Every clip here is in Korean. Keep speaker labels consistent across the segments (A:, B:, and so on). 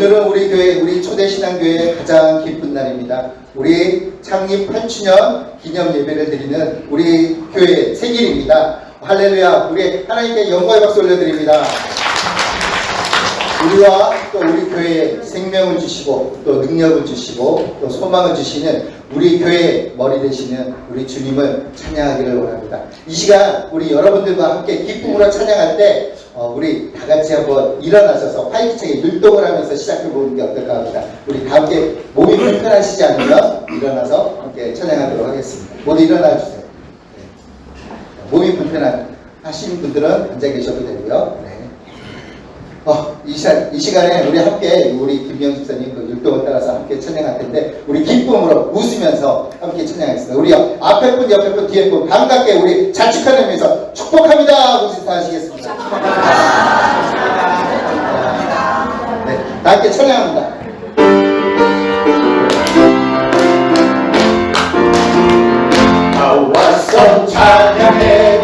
A: 오늘은 우리 교회, 우리 초대신앙교회의 가장 기쁜 날입니다. 우리 창립 8주년 기념 예배를 드리는 우리 교회 생일입니다. 할렐루야. 우리 하나님께 영광의 박수 올려드립니다. 우리와 또 우리 교회에 생명을 주시고 또 능력을 주시고 또 소망을 주시는 우리 교회의 머리 되시는 우리 주님을 찬양하기를 원합니다. 이 시간 우리 여러분들과 함께 기쁨으로 찬양할 때 우리 다 같이 한번 일어나셔서 활기차게 율동을 하면서 시작해보는 게 어떨까 합니다. 우리 다 함께 몸이 불편하시지 않으면 일어나서 함께 찬양하도록 하겠습니다. 모두 일어나 주세요. 네. 몸이 불편하신 분들은 앉아 계셔도 되고요. 네. 이 시간에 우리 함께 우리 김명 집사님 그 율동을 따라서 함께 찬양할 텐데 우리 기쁨으로 웃으면서 함께 찬양하겠습니다. 우리 앞에 분, 옆에 분, 뒤에 분 반갑게 우리 자축하면서 축복합니다 하고 인사하시겠습니다. 네, 다 함께 찬양합니다.
B: 나와서 찬양해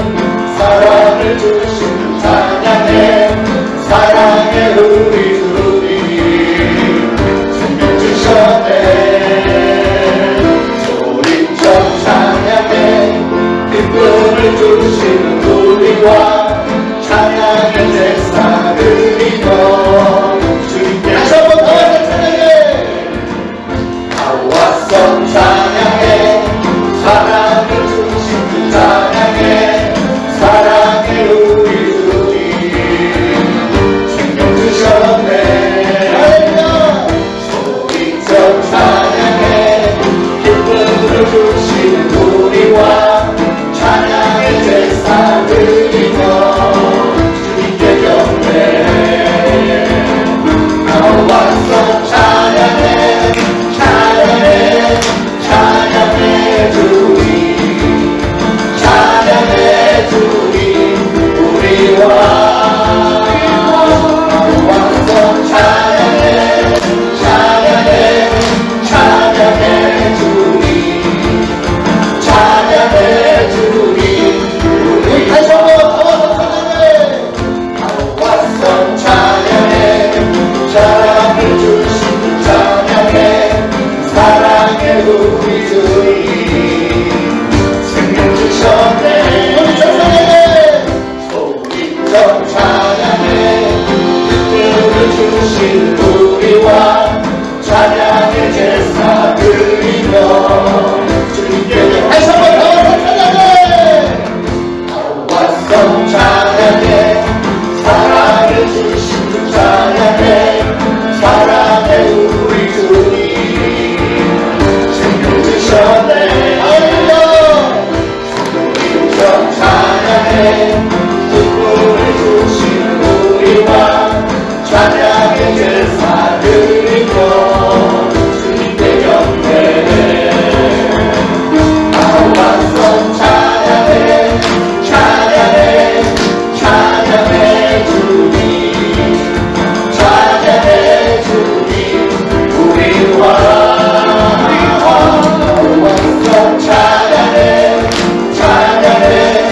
B: 사랑을 주신 찬양해 사랑의 우리 주님 생명 주셨네 소리쳐 찬양해 기쁨을 주시는 우리와 찬양의 제사 드리며 주님께
A: 다시 한번 나와서 찬양해.
B: 나와서 찬양해 사랑을 주신 그 찬양해 사랑의 우리 소리쳐 찬양해 기쁨을 주시는 우리와 찬양의 제사 드리며 주님께 경배 나와서 찬양해 찬양해 찬양해 주님 찬양해 주님 우리와 찬양해 찬양해 찬양해 주님 찬양해 주님
A: 우리 다시 한번 나와서 찬양해.
B: 나와서 찬양해 사랑을 주신 찬양해 사랑의 우리 주님 생명 주셨네 소리쳐 찬양해 기쁨을 주신 우리와 찬양의 제사 드리며 주님께
A: 다시 한번 나와서 찬양해.
B: 나와서 찬양해 사랑을 주신 그 찬양해 사랑의 우리 주님 생명 주셨네 소리쳐 찬양해 기쁨을 주신 우리와 찬양의 제사 드리며 주님께 경배 나와서 찬양해 찬양해 찬양해 주님 찬양해 주님 우리와 나와서 찬양해 찬양해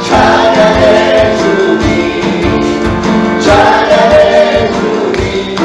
B: 찬양해 주님 찬양해 주님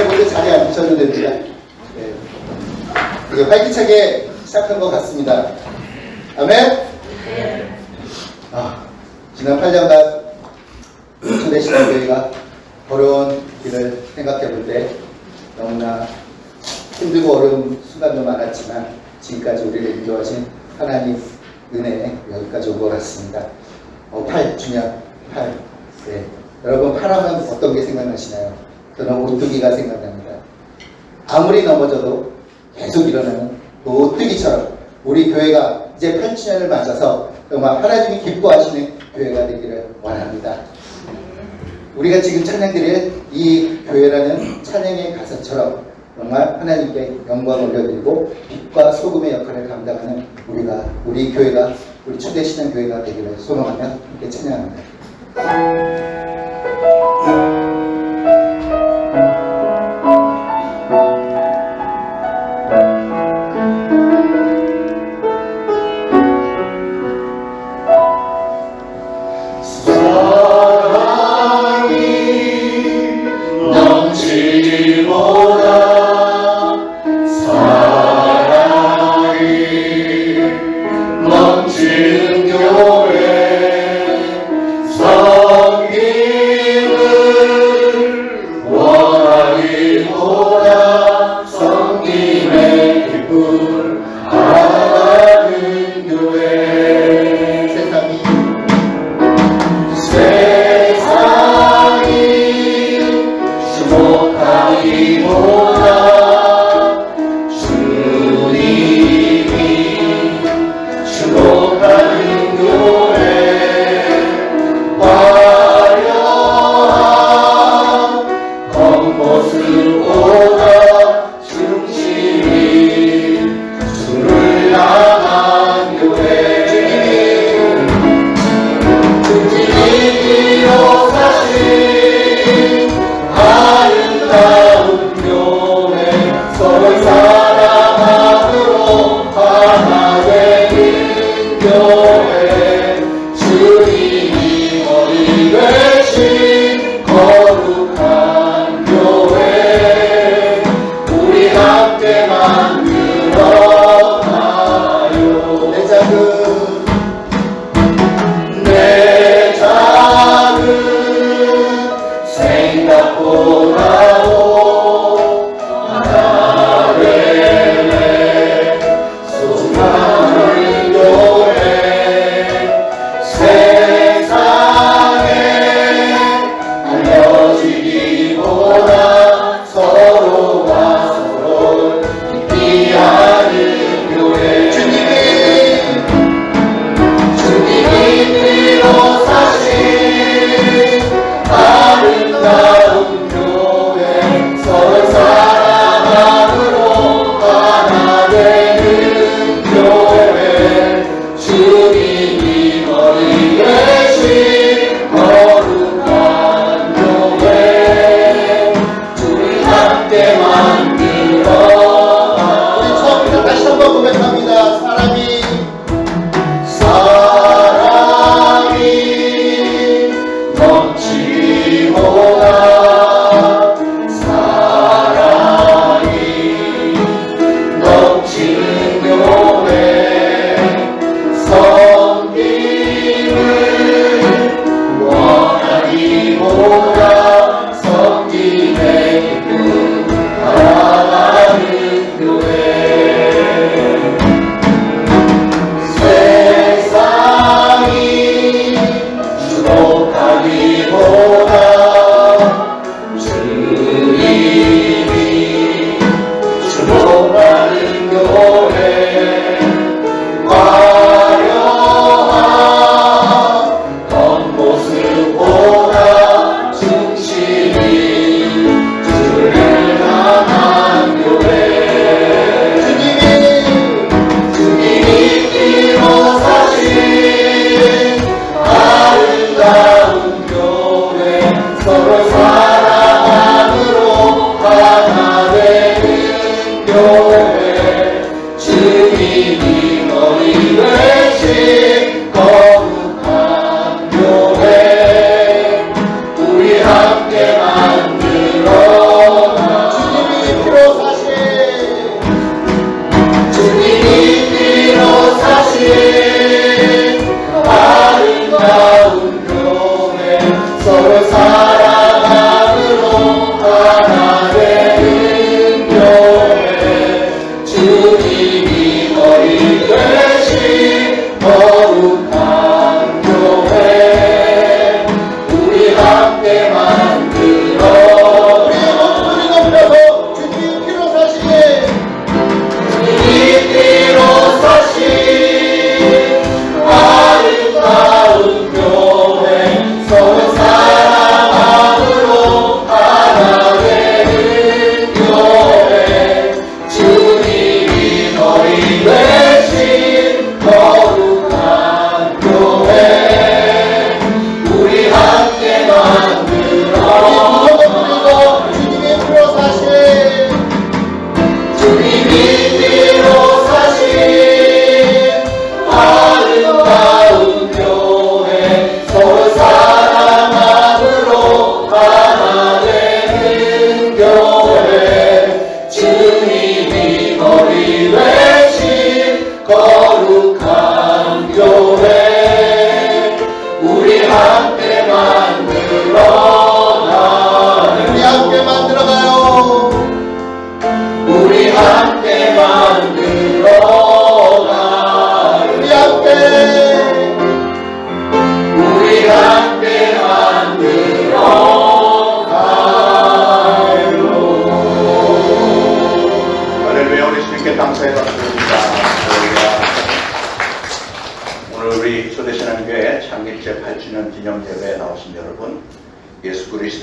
A: 모두 자리에 앉으셔도 됩니다. 네. 되게 활기차게 시작한 것 같습니다. 아멘? 지난 8년간 초대신앙교회가 걸어온 길을 생각해 볼 때 너무나 힘들고 어려운 순간도 많았지만 지금까지 우리를 인도하신 하나님 은혜에 여기까지 온 것 같습니다. 8주년, 8. 네. 여러분, 8하면 어떤 게 생각나시나요? 저는 오뚜기가 생각납니다. 아무리 넘어져도 계속 일어나는 그 오뚜기처럼 우리 교회가 이제 8주년을 맞아서 정말 하나님이 기뻐하시는 교회가 되기를 원합니다. 우리가 지금 찬양드릴 이 교회라는 찬양의 가사처럼 정말 하나님께 영광 올려드리고 빛과 소금의 역할을 감당하는 우리 교회가, 우리 초대신앙 교회가 되기를 소망하며 함께 찬양합니다.
B: 멋진 교회 섬김을 원하기보다 섬김의 기쁨을 알아가는 교회 세상이 주목하기보다 주목하는 교회 화려한 겉모습보다 중심이 주를 향한 교회 주님이 사신 아름다운 교회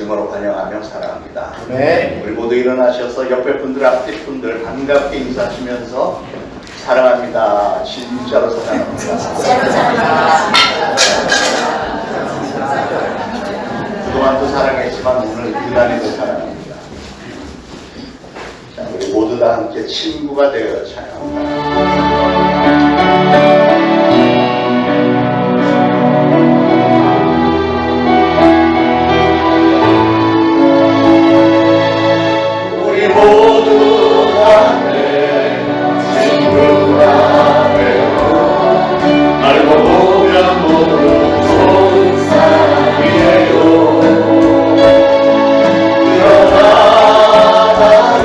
B: 진심으로 환영하며 사랑합니다.
A: 네.
B: 우리 모두 일어나셔서 옆에 분들, 앞에 분들 반갑게 인사하시면서 사랑합니다. 진짜로 사랑합니다. 그동안도 사랑했지만 오늘 유난히 더 사랑합니다. 자, 우리 모두 다 함께 친구가 되어 찬양합니다. 우리 모두 다 친구가 되어 알고 보면 모두 좋은 사람이에요. 그러나 나는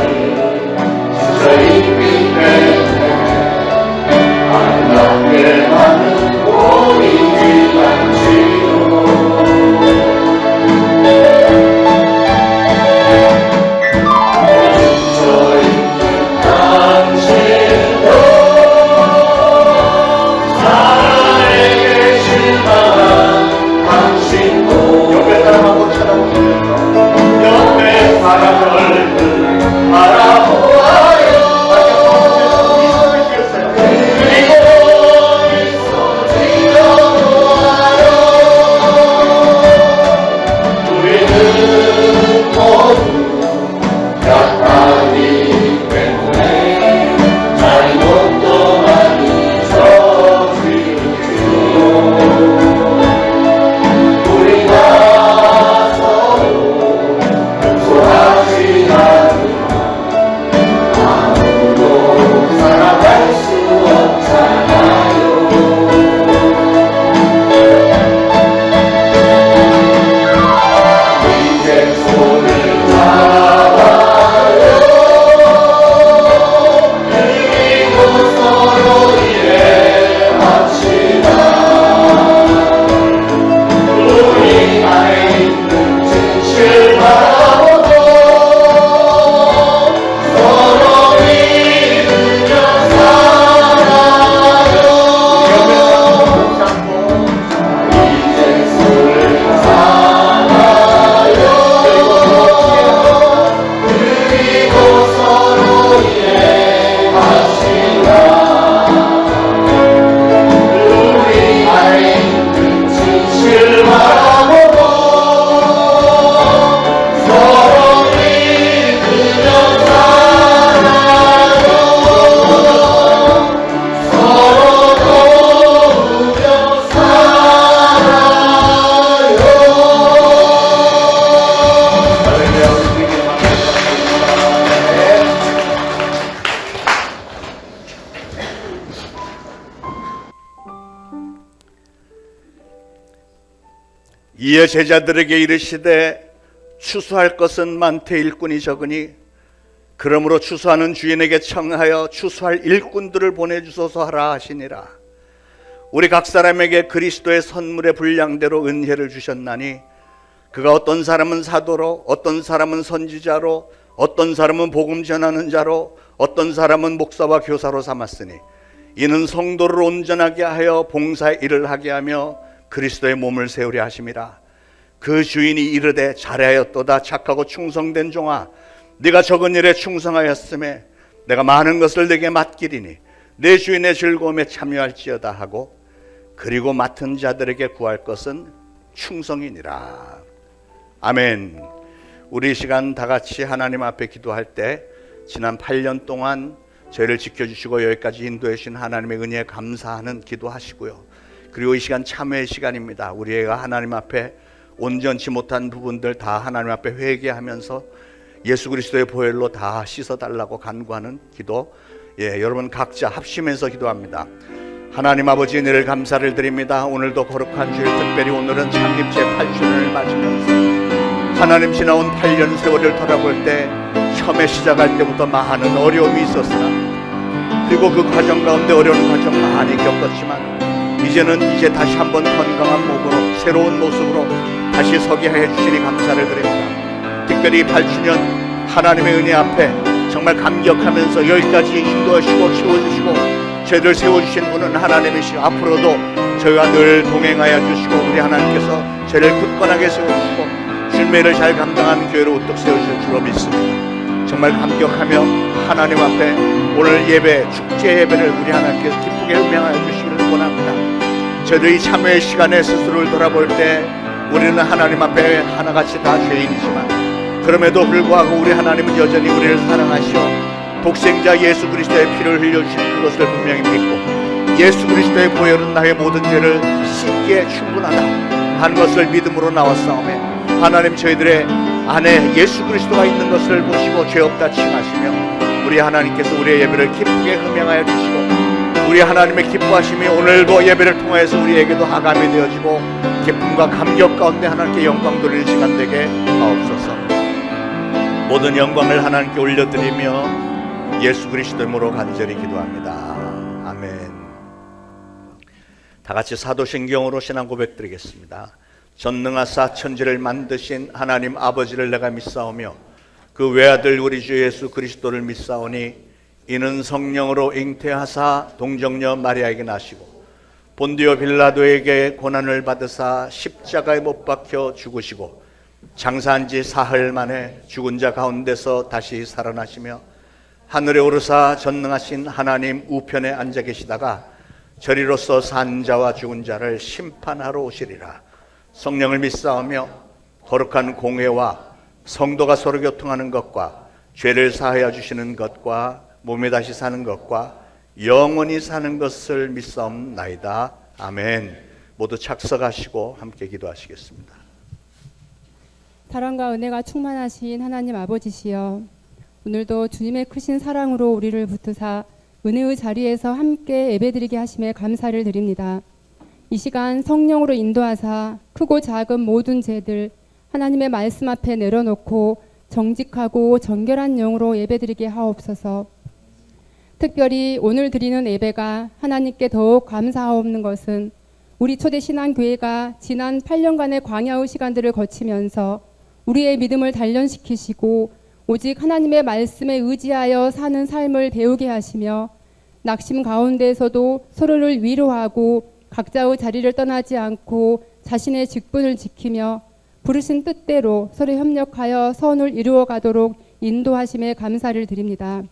B: 저희 빛에 아름답게 많은 보이지 않지요.
C: 이에 제자들에게 이르시되 추수할 것은 많되 일꾼이 적으니 그러므로 추수하는 주인에게 청하여 추수할 일꾼들을 보내주소서 하라 하시니라. 우리 각 사람에게 그리스도의 선물의 분량대로 은혜를 주셨나니 그가 어떤 사람은 사도로, 어떤 사람은 선지자로, 어떤 사람은 복음 전하는 자로, 어떤 사람은 목사와 교사로 삼았으니 이는 성도를 온전하게 하여 봉사의 일을 하게 하며 그리스도의 몸을 세우려 하심이라. 그 주인이 이르되 잘하였도다 착하고 충성된 종아, 네가 적은 일에 충성하였음에 내가 많은 것을 네게 맡기리니 내 주인의 즐거움에 참여할지어다 하고 그리고 맡은 자들에게 구할 것은 충성이니라. 아멘. 우리 이 시간 다 같이 하나님 앞에 기도할 때 지난 8년 동안 저희를 지켜주시고 여기까지 인도해 주신 하나님의 은혜에 감사하는 기도하시고요. 그리고 이 시간 참회의 시간입니다. 우리가 하나님 앞에 온전치 못한 부분들 다 하나님 앞에 회개하면서 예수 그리스도의 보혈로 다 씻어달라고 간구하는 기도, 여러분 각자 합심해서 기도합니다. 하나님 아버지, 은혜를 감사를 드립니다. 오늘도 거룩한 주일, 특별히 오늘은 창립 제8주년을 맞으면서 하나님 지나온 8년 세월을 돌아볼 때 처음에 시작할 때부터 많은 어려움이 있었으나 그리고 그 과정 가운데 어려운 과정 많이 겪었지만 이제 다시 한번 건강한 몸으로 새로운 모습으로 다시 서게 해주시니 감사를 드립니다. 특별히 8주년 하나님의 은혜 앞에 정말 감격하면서 여기까지 인도하시고 채워주시고 저희를 세워주신 분은 하나님이시고 앞으로도 저희와 늘 동행하여 주시고 우리 하나님께서 저희를 굳건하게 세워주시고 주님의 일을 잘 감당하는 교회로 우뚝 세우실 줄로 믿습니다. 정말 감격하며 하나님 앞에 오늘 예배, 축제 예배를 우리 하나님께서 기쁘게 음행하여 주시기를 원합니다. 저희들이 참여의 시간에 스스로를 돌아볼 때 우리는 하나님 앞에 하나같이 다 죄인이지만 그럼에도 불구하고 우리 하나님은 여전히 우리를 사랑하시어 독생자 예수 그리스도의 피를 흘려주신 그것을 분명히 믿고 예수 그리스도의 보혈은 나의 모든 죄를 씻기에 충분하다 하는 것을 믿음으로 나왔사오매 하나님 저희들의 안에 예수 그리스도가 있는 것을 보시고 죄 없다 칭하시며 우리 하나님께서 우리의 예배를 기쁘게 흠양하여 주시고 우리 하나님의 기뻐하심이 오늘도 예배를 통하여서 우리에게도 하감이 되어지고 기쁨과 감격 가운데 하나님께 영광 돌리는 시간 되게 하옵소서. 모든 영광을 하나님께 올려드리며 예수 그리스도 이름으로 간절히 기도합니다. 아멘. 다 같이 사도신경으로 신앙 고백드리겠습니다. 전능하사 천지를 만드신 하나님 아버지를 내가 믿사오며 그 외아들 우리 주 예수 그리스도를 믿사오니 이는 성령으로 잉태하사 동정녀 마리아에게 나시고 본디오 빌라도에게 고난을 받으사 십자가에 못 박혀 죽으시고 장사한 지 사흘 만에 죽은 자 가운데서 다시 살아나시며 하늘에 오르사 전능하신 하나님 우편에 앉아 계시다가 저리로서 산 자와 죽은 자를 심판하러 오시리라. 성령을 믿사오며 거룩한 공회와 성도가 서로 교통하는 것과 죄를 사하여 주시는 것과 몸에 다시 사는 것과 영원히 사는 것을 믿사옵나이다. 아멘. 모두 착석하시고 함께 기도하시겠습니다.
D: 사랑과 은혜가 충만하신 하나님 아버지시여, 오늘도 주님의 크신 사랑으로 우리를 붙드사 은혜의 자리에서 함께 예배드리게 하심에 감사를 드립니다. 이 시간 성령으로 인도하사 크고 작은 모든 죄들 하나님의 말씀 앞에 내려놓고 정직하고 정결한 영으로 예배드리게 하옵소서. 특별히 오늘 드리는 예배가 하나님께 더욱 감사하옵는 것은 우리 초대신앙교회가 지난 8년간의 광야의 시간들을 거치면서 우리의 믿음을 단련시키시고 오직 하나님의 말씀에 의지하여 사는 삶을 배우게 하시며 낙심 가운데에서도 서로를 위로하고 각자의 자리를 떠나지 않고 자신의 직분을 지키며 부르신 뜻대로 서로 협력하여 선을 이루어 가도록 인도하심에 감사를 드립니다.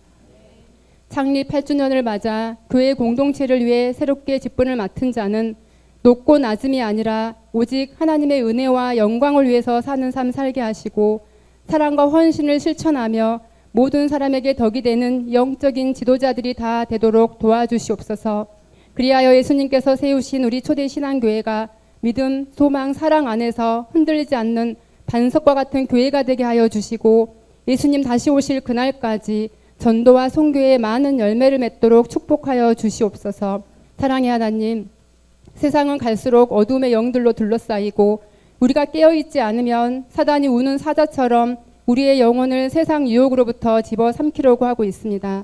D: 창립 8주년을 맞아 교회 공동체를 위해 새롭게 직분을 맡은 자는 높고 낮음이 아니라 오직 하나님의 은혜와 영광을 위해서 사는 삶 살게 하시고 사랑과 헌신을 실천하며 모든 사람에게 덕이 되는 영적인 지도자들이 다 되도록 도와주시옵소서. 그리하여 예수님께서 세우신 우리 초대신앙교회가 믿음, 소망, 사랑 안에서 흔들리지 않는 반석과 같은 교회가 되게 하여 주시고 예수님 다시 오실 그날까지 전도와 선교에 많은 열매를 맺도록 축복하여 주시옵소서. 사랑의 하나님, 세상은 갈수록 어둠의 영들로 둘러싸이고 우리가 깨어있지 않으면 사단이 우는 사자처럼 우리의 영혼을 세상 유혹으로부터 집어삼키려고 하고 있습니다.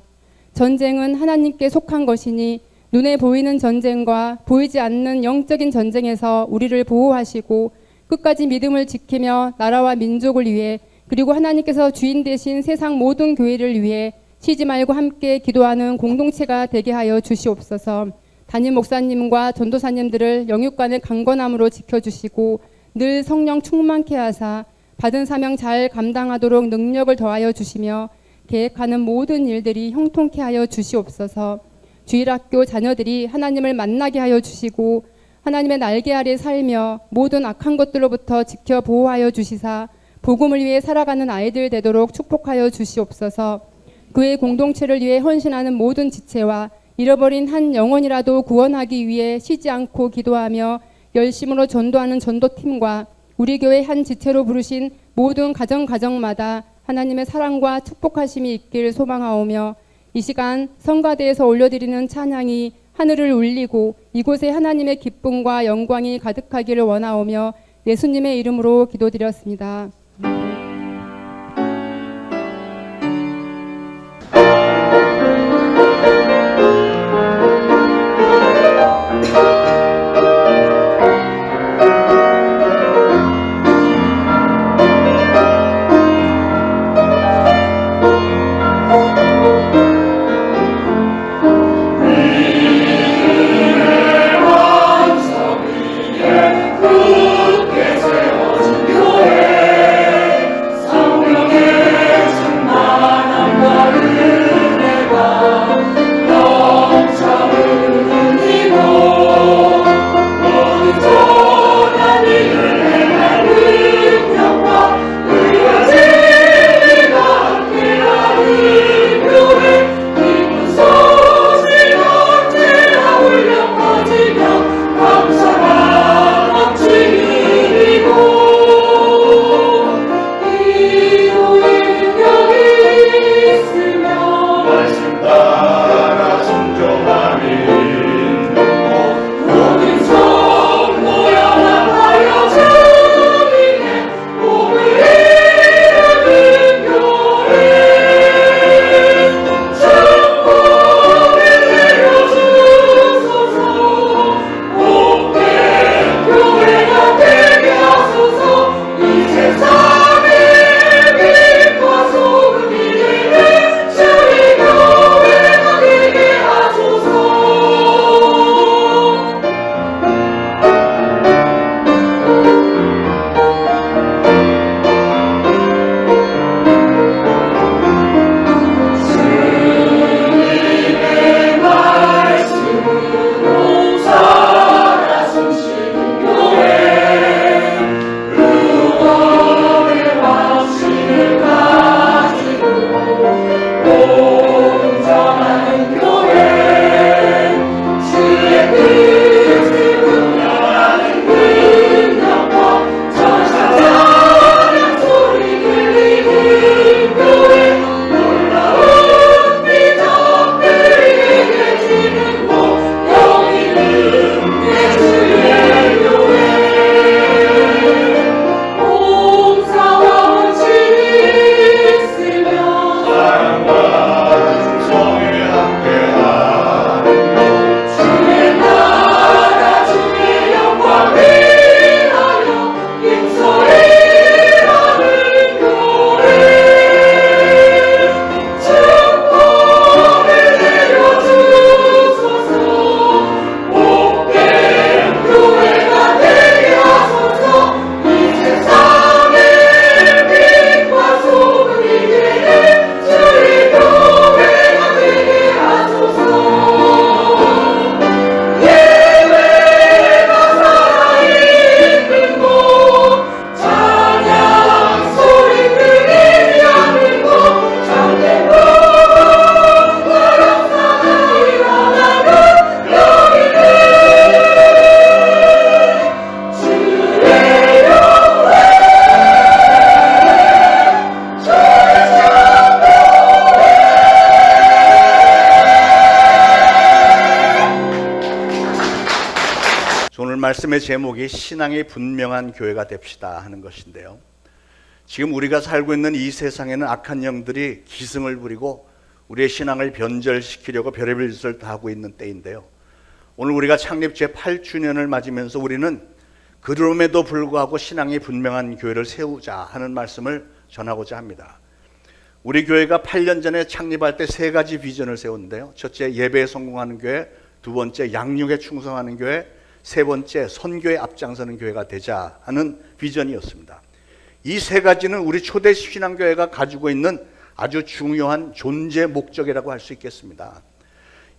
D: 전쟁은 하나님께 속한 것이니 눈에 보이는 전쟁과 보이지 않는 영적인 전쟁에서 우리를 보호하시고 끝까지 믿음을 지키며 나라와 민족을 위해 그리고 하나님께서 주인 되신 세상 모든 교회를 위해 쉬지 말고 함께 기도하는 공동체가 되게 하여 주시옵소서. 담임 목사님과 전도사님들을 영육간의 강건함으로 지켜주시고 늘 성령 충만케 하사 받은 사명 잘 감당하도록 능력을 더하여 주시며 계획하는 모든 일들이 형통케 하여 주시옵소서. 주일학교 자녀들이 하나님을 만나게 하여 주시고 하나님의 날개 아래 살며 모든 악한 것들로부터 지켜 보호하여 주시사 복음을 위해 살아가는 아이들 되도록 축복하여 주시옵소서. 그의 공동체를 위해 헌신하는 모든 지체와 잃어버린 한 영혼이라도 구원하기 위해 쉬지 않고 기도하며 열심으로 전도하는 전도팀과 우리 교회 한 지체로 부르신 모든 가정마다 하나님의 사랑과 축복하심이 있길 소망하오며 이 시간 성가대에서 올려드리는 찬양이 하늘을 울리고 이곳에 하나님의 기쁨과 영광이 가득하기를 원하오며 예수님의 이름으로 기도드렸습니다.
E: 굳게 세워진 교회
C: 오늘 말씀의 제목이 신앙이 분명한 교회가 됩시다 하는 것인데요. 지금 우리가 살고 있는 이 세상에는 악한 영들이 기승을 부리고 우리의 신앙을 변절시키려고 별의별 짓을 다 하고 있는 때인데요. 오늘 우리가 창립 제8주년을 맞으면서 우리는 그럼에도 불구하고 신앙이 분명한 교회를 세우자 하는 말씀을 전하고자 합니다. 우리 교회가 8년 전에 창립할 때 3가지 비전을 세웠는데요. 첫째, 예배에 성공하는 교회. 두 번째, 양육에 충성하는 교회. 세 번째, 선교에 앞장서는 교회가 되자 하는 비전이었습니다. 이 3가지는 우리 초대 신앙교회가 가지고 있는 아주 중요한 존재 목적이라고 할 수 있겠습니다.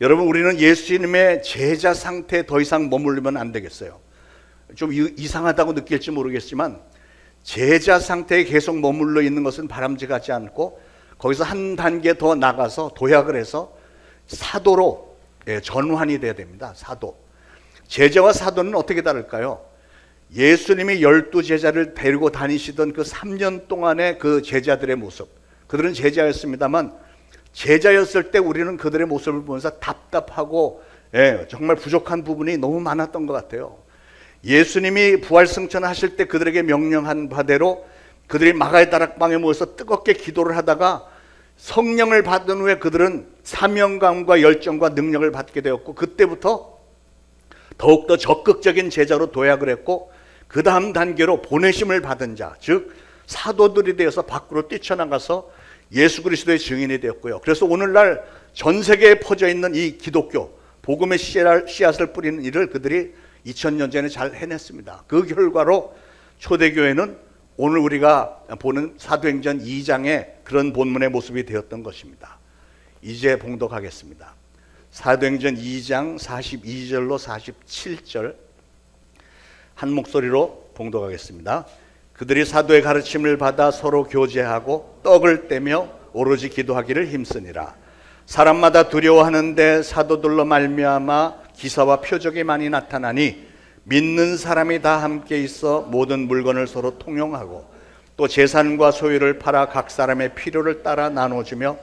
C: 여러분, 우리는 예수님의 제자 상태에 더 이상 머무르면 안 되겠어요. 좀 이상하다고 느낄지 모르겠지만 제자 상태에 계속 머물러 있는 것은 바람직하지 않고 거기서 한 단계 더 나가서 도약을 해서 사도로 전환이 돼야 됩니다. 사도. 제자와 사도는 어떻게 다를까요? 예수님이 12제자를 데리고 다니시던 그 3년 동안의 그 제자들의 모습, 그들은 제자였습니다만 제자였을 때 우리는 그들의 모습을 보면서 답답하고 정말 부족한 부분이 너무 많았던 것 같아요. 예수님이 부활승천하실 때 그들에게 명령한 바대로 그들이 마가의 다락방에 모여서 뜨겁게 기도를 하다가 성령을 받은 후에 그들은 사명감과 열정과 능력을 받게 되었고, 그때부터 더욱더 적극적인 제자로 도약을 했고, 그 다음 단계로 보내심을 받은 자, 즉 사도들이 되어서 밖으로 뛰쳐나가서 예수 그리스도의 증인이 되었고요. 그래서 오늘날 전 세계에 퍼져 있는 이 기독교 복음의 씨앗을 뿌리는 일을 그들이 2000년 전에 잘 해냈습니다. 그 결과로 초대교회는 오늘 우리가 보는 사도행전 2장의 그런 본문의 모습이 되었던 것입니다. 이제 봉독하겠습니다. 사도행전 2장 42절로 47절 한 목소리로 봉독하겠습니다. 그들이 사도의 가르침을 받아 서로 교제하고 떡을 떼며 오로지 기도하기를 힘쓰니라. 사람마다 두려워하는데 사도들로 말미암아 기사와 표적이 많이 나타나니 믿는 사람이 다 함께 있어 모든 물건을 서로 통용하고 또 재산과 소유를 팔아 각 사람의 필요를 따라 나눠주며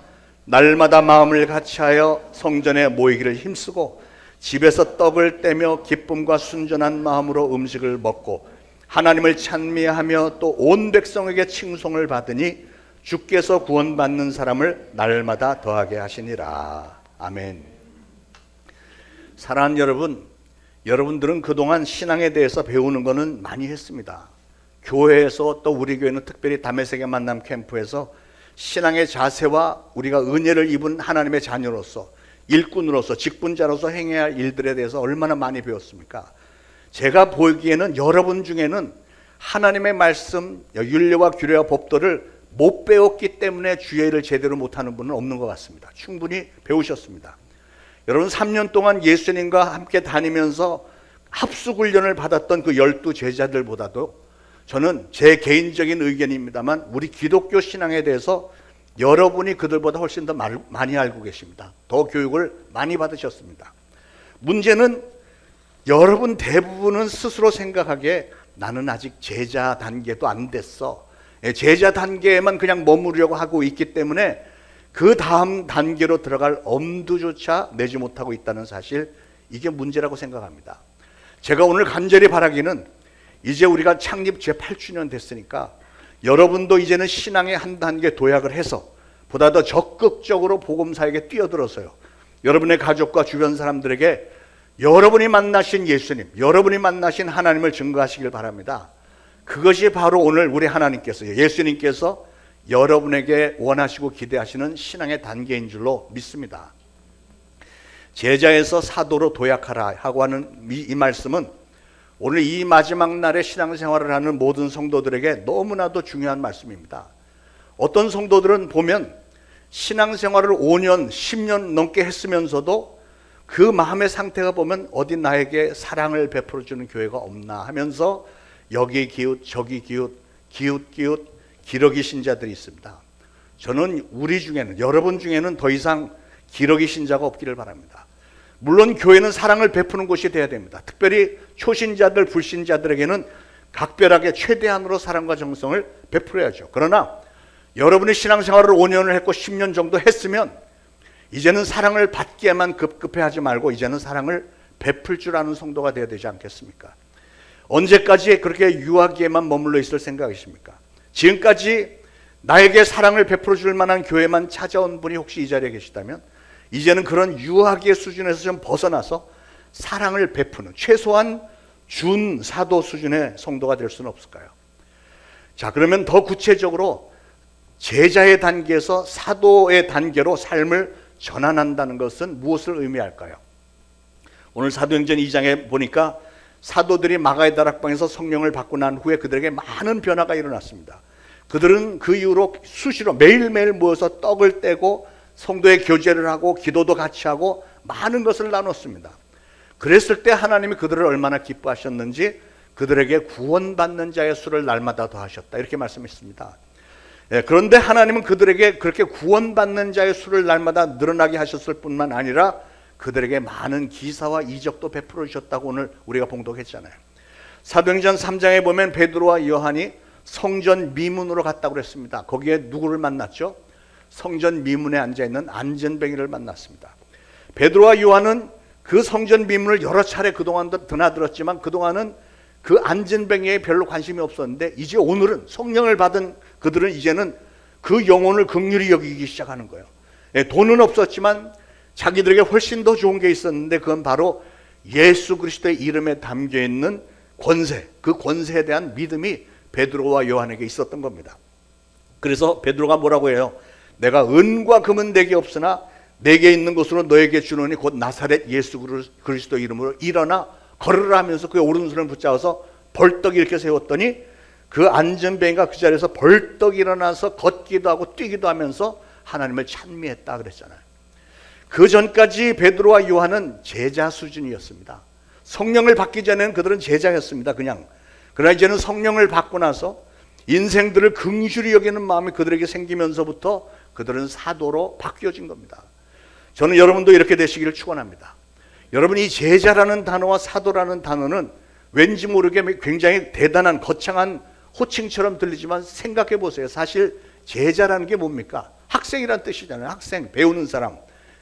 C: 날마다 마음을 같이하여 성전에 모이기를 힘쓰고 집에서 떡을 떼며 기쁨과 순전한 마음으로 음식을 먹고 하나님을 찬미하며 또 온 백성에게 칭송을 받으니 주께서 구원받는 사람을 날마다 더하게 하시니라. 아멘. 사랑하는 여러분, 여러분들은 그동안 신앙에 대해서 배우는 것은 많이 했습니다. 교회에서 또 우리 교회는 특별히 담에색의 만남 캠프에서 신앙의 자세와 우리가 은혜를 입은 하나님의 자녀로서 일꾼으로서 직분자로서 행해야 할 일들에 대해서 얼마나 많이 배웠습니까? 제가 보기에는 여러분 중에는 하나님의 말씀, 율례와 규례와 법도를 못 배웠기 때문에 주의를 제대로 못하는 분은 없는 것 같습니다. 충분히 배우셨습니다. 여러분 3년 동안 예수님과 함께 다니면서 합숙훈련을 받았던 그 12제자들보다도 저는 제 개인적인 의견입니다만 우리 기독교 신앙에 대해서 여러분이 그들보다 훨씬 더 많이 알고 계십니다. 더 교육을 많이 받으셨습니다. 문제는 여러분 대부분은 스스로 생각하기에 나는 아직 제자 단계도 안 됐어. 제자 단계에만 그냥 머무르려고 하고 있기 때문에 그 다음 단계로 들어갈 엄두조차 내지 못하고 있다는 사실, 이게 문제라고 생각합니다. 제가 오늘 간절히 바라기는 이제 우리가 창립 제8주년 됐으니까 여러분도 이제는 신앙의 한 단계 도약을 해서 보다 더 적극적으로 복음사에게 뛰어들어서요. 여러분의 가족과 주변 사람들에게 여러분이 만나신 예수님, 여러분이 만나신 하나님을 증거하시길 바랍니다. 그것이 바로 오늘 우리 하나님께서, 예수님께서 여러분에게 원하시고 기대하시는 신앙의 단계인 줄로 믿습니다. 제자에서 사도로 도약하라 하고 하는 이 말씀은 오늘 이 마지막 날에 신앙생활을 하는 모든 성도들에게 너무나도 중요한 말씀입니다. 어떤 성도들은 보면 신앙생활을 5년, 10년 넘게 했으면서도 그 마음의 상태가 보면 어디 나에게 사랑을 베풀어주는 교회가 없나 하면서 여기 기웃 저기 기웃 기러기 신자들이 있습니다. 저는 우리 중에는, 여러분 중에는 더 이상 기러기 신자가 없기를 바랍니다. 물론 교회는 사랑을 베푸는 곳이 되어야 됩니다. 특별히 초신자들, 불신자들에게는 각별하게 최대한으로 사랑과 정성을 베풀어야죠. 그러나 여러분이 신앙생활을 5년을 했고 10년 정도 했으면 이제는 사랑을 받기에만 급급해하지 말고 이제는 사랑을 베풀 줄 아는 성도가 되어야 되지 않겠습니까? 언제까지 그렇게 유하기에만 머물러 있을 생각이십니까? 지금까지 나에게 사랑을 베풀어 줄 만한 교회만 찾아온 분이 혹시 이 자리에 계시다면 이제는 그런 유하기의 수준에서 좀 벗어나서 사랑을 베푸는 최소한 준 사도 수준의 성도가 될 수는 없을까요? 자, 그러면 더 구체적으로 제자의 단계에서 사도의 단계로 삶을 전환한다는 것은 무엇을 의미할까요? 오늘 사도행전 2장에 보니까 사도들이 마가의 다락방에서 성령을 받고 난 후에 그들에게 많은 변화가 일어났습니다. 그들은 그 이후로 수시로 매일매일 모여서 떡을 떼고 성도의 교제를 하고 기도도 같이 하고 많은 것을 나눴습니다. 그랬을 때 하나님이 그들을 얼마나 기뻐하셨는지 그들에게 구원받는 자의 수를 날마다 더하셨다 이렇게 말씀했습니다. 그런데 하나님은 그들에게 그렇게 구원받는 자의 수를 날마다 늘어나게 하셨을 뿐만 아니라 그들에게 많은 기사와 이적도 베풀어 주셨다고 오늘 우리가 봉독했잖아요. 사도행전 3장에 보면 베드로와 요한이 성전 미문으로 갔다고 그랬습니다. 거기에 누구를 만났죠? 성전 미문에 앉아있는 안전뱅이를 만났습니다. 베드로와 요한은 그 성전 미문을 여러 차례 그동안도 드나들었지만 그동안은 그 안전뱅이에 별로 관심이 없었는데 이제 오늘은 성령을 받은 그들은 이제는 그 영혼을 긍휼히 여기기 시작하는 거예요. 돈은 없었지만 자기들에게 훨씬 더 좋은 게 있었는데 그건 바로 예수 그리스도의 이름에 담겨있는 권세, 그 권세에 대한 믿음이 베드로와 요한에게 있었던 겁니다. 그래서 베드로가 뭐라고 해요? 내가 은과 금은 내게 없으나 내게 있는 것으로 너에게 주노니 곧 나사렛 예수 그리스도 이름으로 일어나 걸으라 하면서 그의 오른손을 붙잡아서 벌떡 이렇게 세웠더니 그 안전뱅이가 그 자리에서 벌떡 일어나서 걷기도 하고 뛰기도 하면서 하나님을 찬미했다 그랬잖아요. 그 전까지 베드로와 요한은 제자 수준이었습니다. 성령을 받기 전에는 그들은 제자였습니다. 그러나 이제는 성령을 받고 나서 인생들을 긍휼히 여기는 마음이 그들에게 생기면서부터 그들은 사도로 바뀌어진 겁니다. 저는 여러분도 이렇게 되시기를 축원합니다. 여러분, 이 제자라는 단어와 사도라는 단어는 왠지 모르게 굉장히 대단한 거창한 호칭처럼 들리지만 생각해 보세요. 사실 제자라는 게 뭡니까? 학생이란 뜻이잖아요. 학생, 배우는 사람.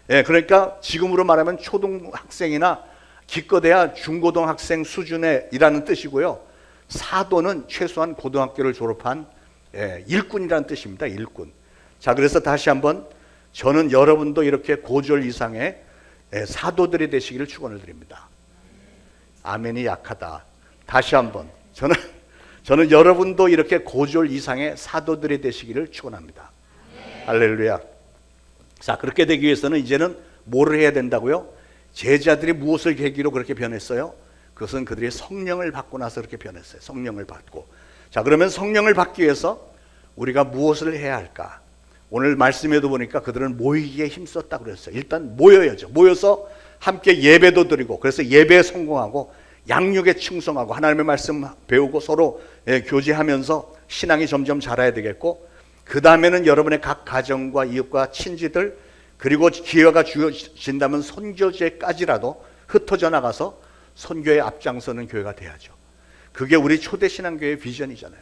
C: 그러니까 지금으로 말하면 초등학생이나 기껏해야 중고등학생 수준의 이라는 뜻이고요. 사도는 최소한 고등학교를 졸업한 일꾼이라는 뜻입니다. 일꾼. 자, 그래서 다시 한번 저는 여러분도 이렇게 고졸 이상의 사도들이 되시기를 축원을 드립니다. 아멘이 약하다. 다시 한번 저는 여러분도 이렇게 고졸 이상의 사도들이 되시기를 축원합니다. 할렐루야. 자, 그렇게 되기 위해서는 이제는 뭐를 해야 된다고요? 제자들이 무엇을 계기로 그렇게 변했어요? 그것은 그들이 성령을 받고 나서 그렇게 변했어요. 성령을 받고. 자, 그러면 성령을 받기 위해서 우리가 무엇을 해야 할까? 오늘 말씀에도 보니까 그들은 모이기에 힘썼다고 그랬어요. 일단 모여야죠. 모여서 함께 예배도 드리고, 그래서 예배에 성공하고 양육에 충성하고 하나님의 말씀 배우고 서로 교제하면서 신앙이 점점 자라야 되겠고, 그 다음에는 여러분의 각 가정과 이웃과 친지들, 그리고 기회가 주어진다면 선교제까지라도 흩어져 나가서 선교에 앞장서는 교회가 돼야죠. 그게 우리 초대신앙교회의 비전이잖아요.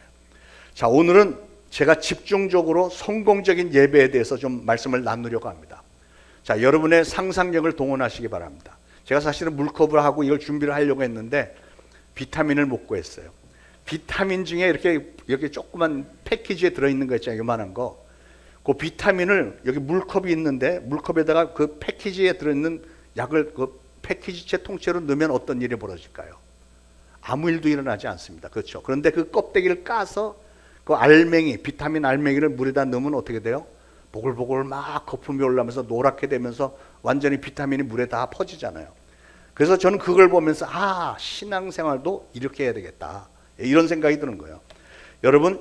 C: 자, 오늘은 제가 집중적으로 성공적인 예배에 대해서 좀 말씀을 나누려고 합니다. 자, 여러분의 상상력을 동원하시기 바랍니다. 제가 사실은 물컵을 하고 이걸 준비를 하려고 했는데 비타민을 못 구했어요. 비타민 중에 이렇게 조그만 패키지에 들어있는 거 있잖아요. 요만한 거. 그 비타민을 여기 물컵이 있는데 물컵에다가 그 패키지에 들어있는 약을 그 패키지째 통째로 넣으면 어떤 일이 벌어질까요? 아무 일도 일어나지 않습니다. 그렇죠? 그런데 그 껍데기를 까서 그 알맹이, 비타민 알맹이를 물에다 넣으면 어떻게 돼요? 보글보글 막 거품이 올라오면서 노랗게 되면서 완전히 비타민이 물에 다 퍼지잖아요. 그래서 저는 그걸 보면서 신앙생활도 이렇게 해야 되겠다, 이런 생각이 드는 거예요. 여러분,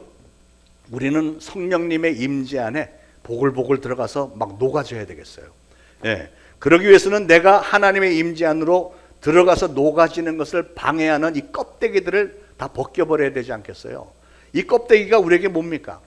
C: 우리는 성령님의 임재 안에 보글보글 들어가서 막 녹아져야 되겠어요. 예. 그러기 위해서는 내가 하나님의 임재 안으로 들어가서 녹아지는 것을 방해하는 이 껍데기들을 다 벗겨버려야 되지 않겠어요? 이 껍데기가 우리에게 뭡니까?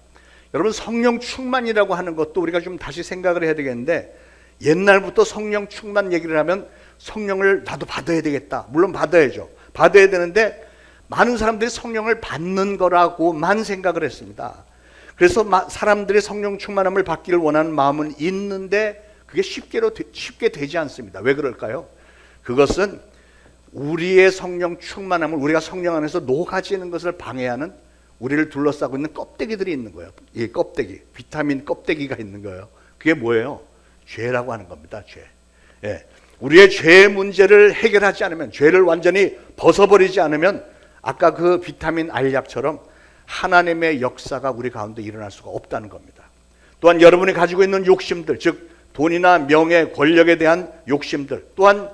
C: 여러분, 성령 충만이라고 하는 것도 우리가 좀 다시 생각을 해야 되겠는데, 옛날부터 성령 충만 얘기를 하면 성령을 나도 받아야 되겠다. 물론 받아야죠. 받아야 되는데 많은 사람들이 성령을 받는 거라고만 생각을 했습니다. 그래서 사람들이 성령 충만함을 받기를 원하는 마음은 있는데 그게 쉽게 되지 않습니다. 왜 그럴까요? 그것은 우리의 성령 충만함을, 우리가 성령 안에서 녹아지는 것을 방해하는 우리를 둘러싸고 있는 껍데기들이 있는 거예요. 이 껍데기, 비타민 껍데기가 있는 거예요. 그게 뭐예요? 죄라고 하는 겁니다. 죄. 예. 우리의 죄의 문제를 해결하지 않으면, 죄를 완전히 벗어버리지 않으면 아까 그 비타민 알약처럼 하나님의 역사가 우리 가운데 일어날 수가 없다는 겁니다. 또한 여러분이 가지고 있는 욕심들, 즉 돈이나 명예, 권력에 대한 욕심들, 또한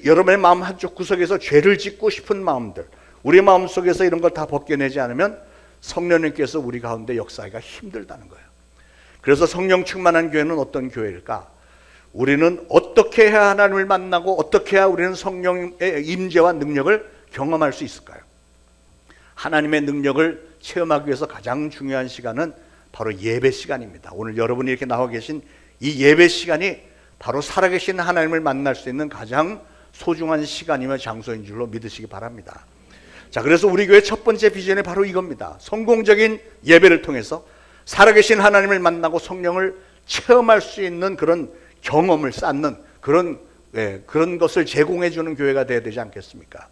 C: 여러분의 마음 한쪽 구석에서 죄를 짓고 싶은 마음들, 우리 마음속에서 이런 걸 다 벗겨내지 않으면 성령님께서 우리 가운데 역사하기가 힘들다는 거예요. 그래서 성령 충만한 교회는 어떤 교회일까? 우리는 어떻게 해야 하나님을 만나고 어떻게 해야 우리는 성령의 임재와 능력을 경험할 수 있을까요? 하나님의 능력을 체험하기 위해서 가장 중요한 시간은 바로 예배 시간입니다. 오늘 여러분이 이렇게 나와 계신 이 예배 시간이 바로 살아계신 하나님을 만날 수 있는 가장 소중한 시간이며 장소인 줄로 믿으시기 바랍니다. 자, 그래서 우리 교회 첫 번째 비전이 바로 이겁니다. 성공적인 예배를 통해서 살아계신 하나님을 만나고 성령을 체험할 수 있는 그런 경험을 쌓는 그런 것을 제공해 주는 교회가 되어야 되지 않겠습니까?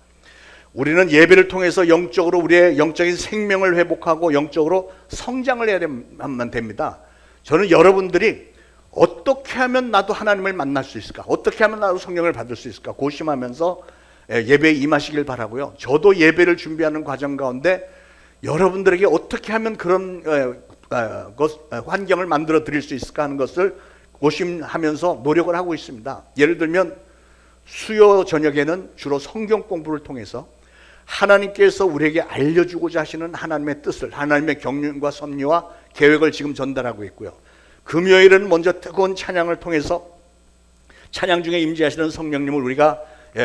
C: 우리는 예배를 통해서 영적으로 우리의 영적인 생명을 회복하고 영적으로 성장을 해야만 됩니다. 저는 여러분들이 어떻게 하면 나도 하나님을 만날 수 있을까? 어떻게 하면 나도 성령을 받을 수 있을까? 고심하면서 예배에 임하시길 바라고요. 저도 예배를 준비하는 과정 가운데 여러분들에게 어떻게 하면 그런 환경을 만들어 드릴 수 있을까 하는 것을 고심하면서 노력을 하고 있습니다. 예를 들면 수요 저녁에는 주로 성경 공부를 통해서 하나님께서 우리에게 알려주고자 하시는 하나님의 뜻을, 하나님의 경륜과 섭리와 계획을 지금 전달하고 있고요. 금요일은 먼저 뜨거운 찬양을 통해서 찬양 중에 임재하시는 성령님을 우리가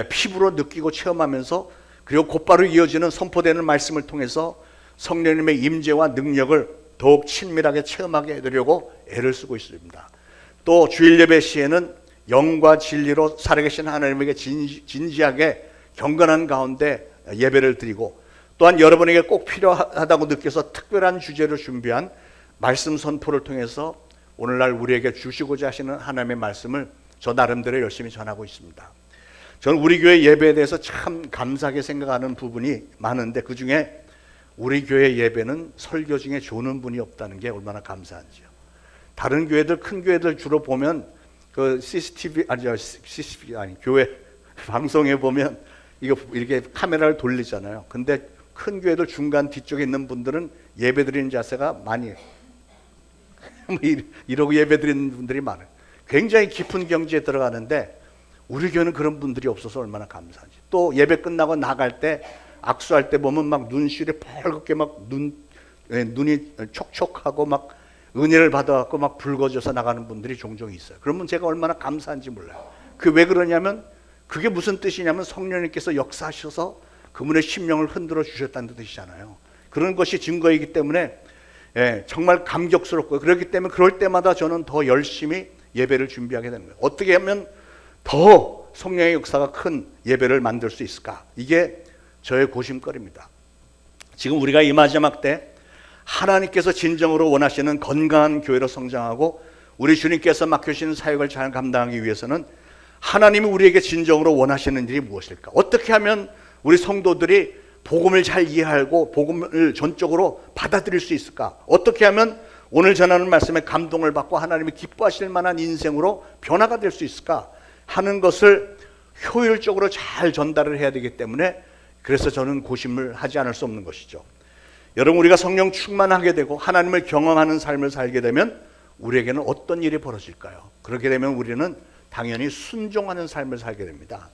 C: 피부로 느끼고 체험하면서, 그리고 곧바로 이어지는 선포되는 말씀을 통해서 성령님의 임재와 능력을 더욱 친밀하게 체험하게 해드리려고 애를 쓰고 있습니다. 또 주일 예배 시에는 영과 진리로 살아계신 하나님에게 진지하게 경건한 가운데 예배를 드리고, 또한 여러분에게 꼭 필요하다고 느껴서 특별한 주제를 준비한 말씀 선포를 통해서 오늘날 우리에게 주시고자 하시는 하나님의 말씀을 저 나름대로 열심히 전하고 있습니다. 저는 우리 교회 예배에 대해서 참 감사하게 생각하는 부분이 많은데, 그 중에 우리 교회 예배는 설교 중에 조는 분이 없다는 게 얼마나 감사한지요. 다른 교회들, 큰 교회들 주로 보면 그 CCTV 아니 교회 방송에 보면 이거 이렇게 카메라를 돌리잖아요. 근데 큰 교회들 중간 뒤쪽에 있는 분들은 예배 드리는 자세가 많이 이러고 예배 드리는 분들이 많아요. 굉장히 깊은 경지에 들어가는데 우리 교회는 그런 분들이 없어서 얼마나 감사하지. 또 예배 끝나고 나갈 때 악수할 때 보면 막 눈시울이 펄겋게 막 눈이 촉촉하고 막 은혜를 받아갖고 막 붉어져서 나가는 분들이 종종 있어요. 그러면 제가 얼마나 감사한지 몰라요. 그 왜 그러냐면, 그게 무슨 뜻이냐면 성령님께서 역사하셔서 그분의 심령을 흔들어 주셨다는 뜻이잖아요. 그런 것이 증거이기 때문에 정말 감격스럽고요. 그렇기 때문에 그럴 때마다 저는 더 열심히 예배를 준비하게 되는 거예요. 어떻게 하면 더 성령의 역사가 큰 예배를 만들 수 있을까? 이게 저의 고심거리입니다. 지금 우리가 이 마지막 때 하나님께서 진정으로 원하시는 건강한 교회로 성장하고 우리 주님께서 맡겨주시는 사역을 잘 감당하기 위해서는 하나님이 우리에게 진정으로 원하시는 일이 무엇일까? 어떻게 하면 우리 성도들이 복음을 잘 이해하고 복음을 전적으로 받아들일 수 있을까? 어떻게 하면 오늘 전하는 말씀에 감동을 받고 하나님이 기뻐하실 만한 인생으로 변화가 될 수 있을까 하는 것을 효율적으로 잘 전달을 해야 되기 때문에 그래서 저는 고심을 하지 않을 수 없는 것이죠. 여러분, 우리가 성령 충만하게 되고 하나님을 경험하는 삶을 살게 되면 우리에게는 어떤 일이 벌어질까요? 그렇게 되면 우리는 당연히 순종하는 삶을 살게 됩니다.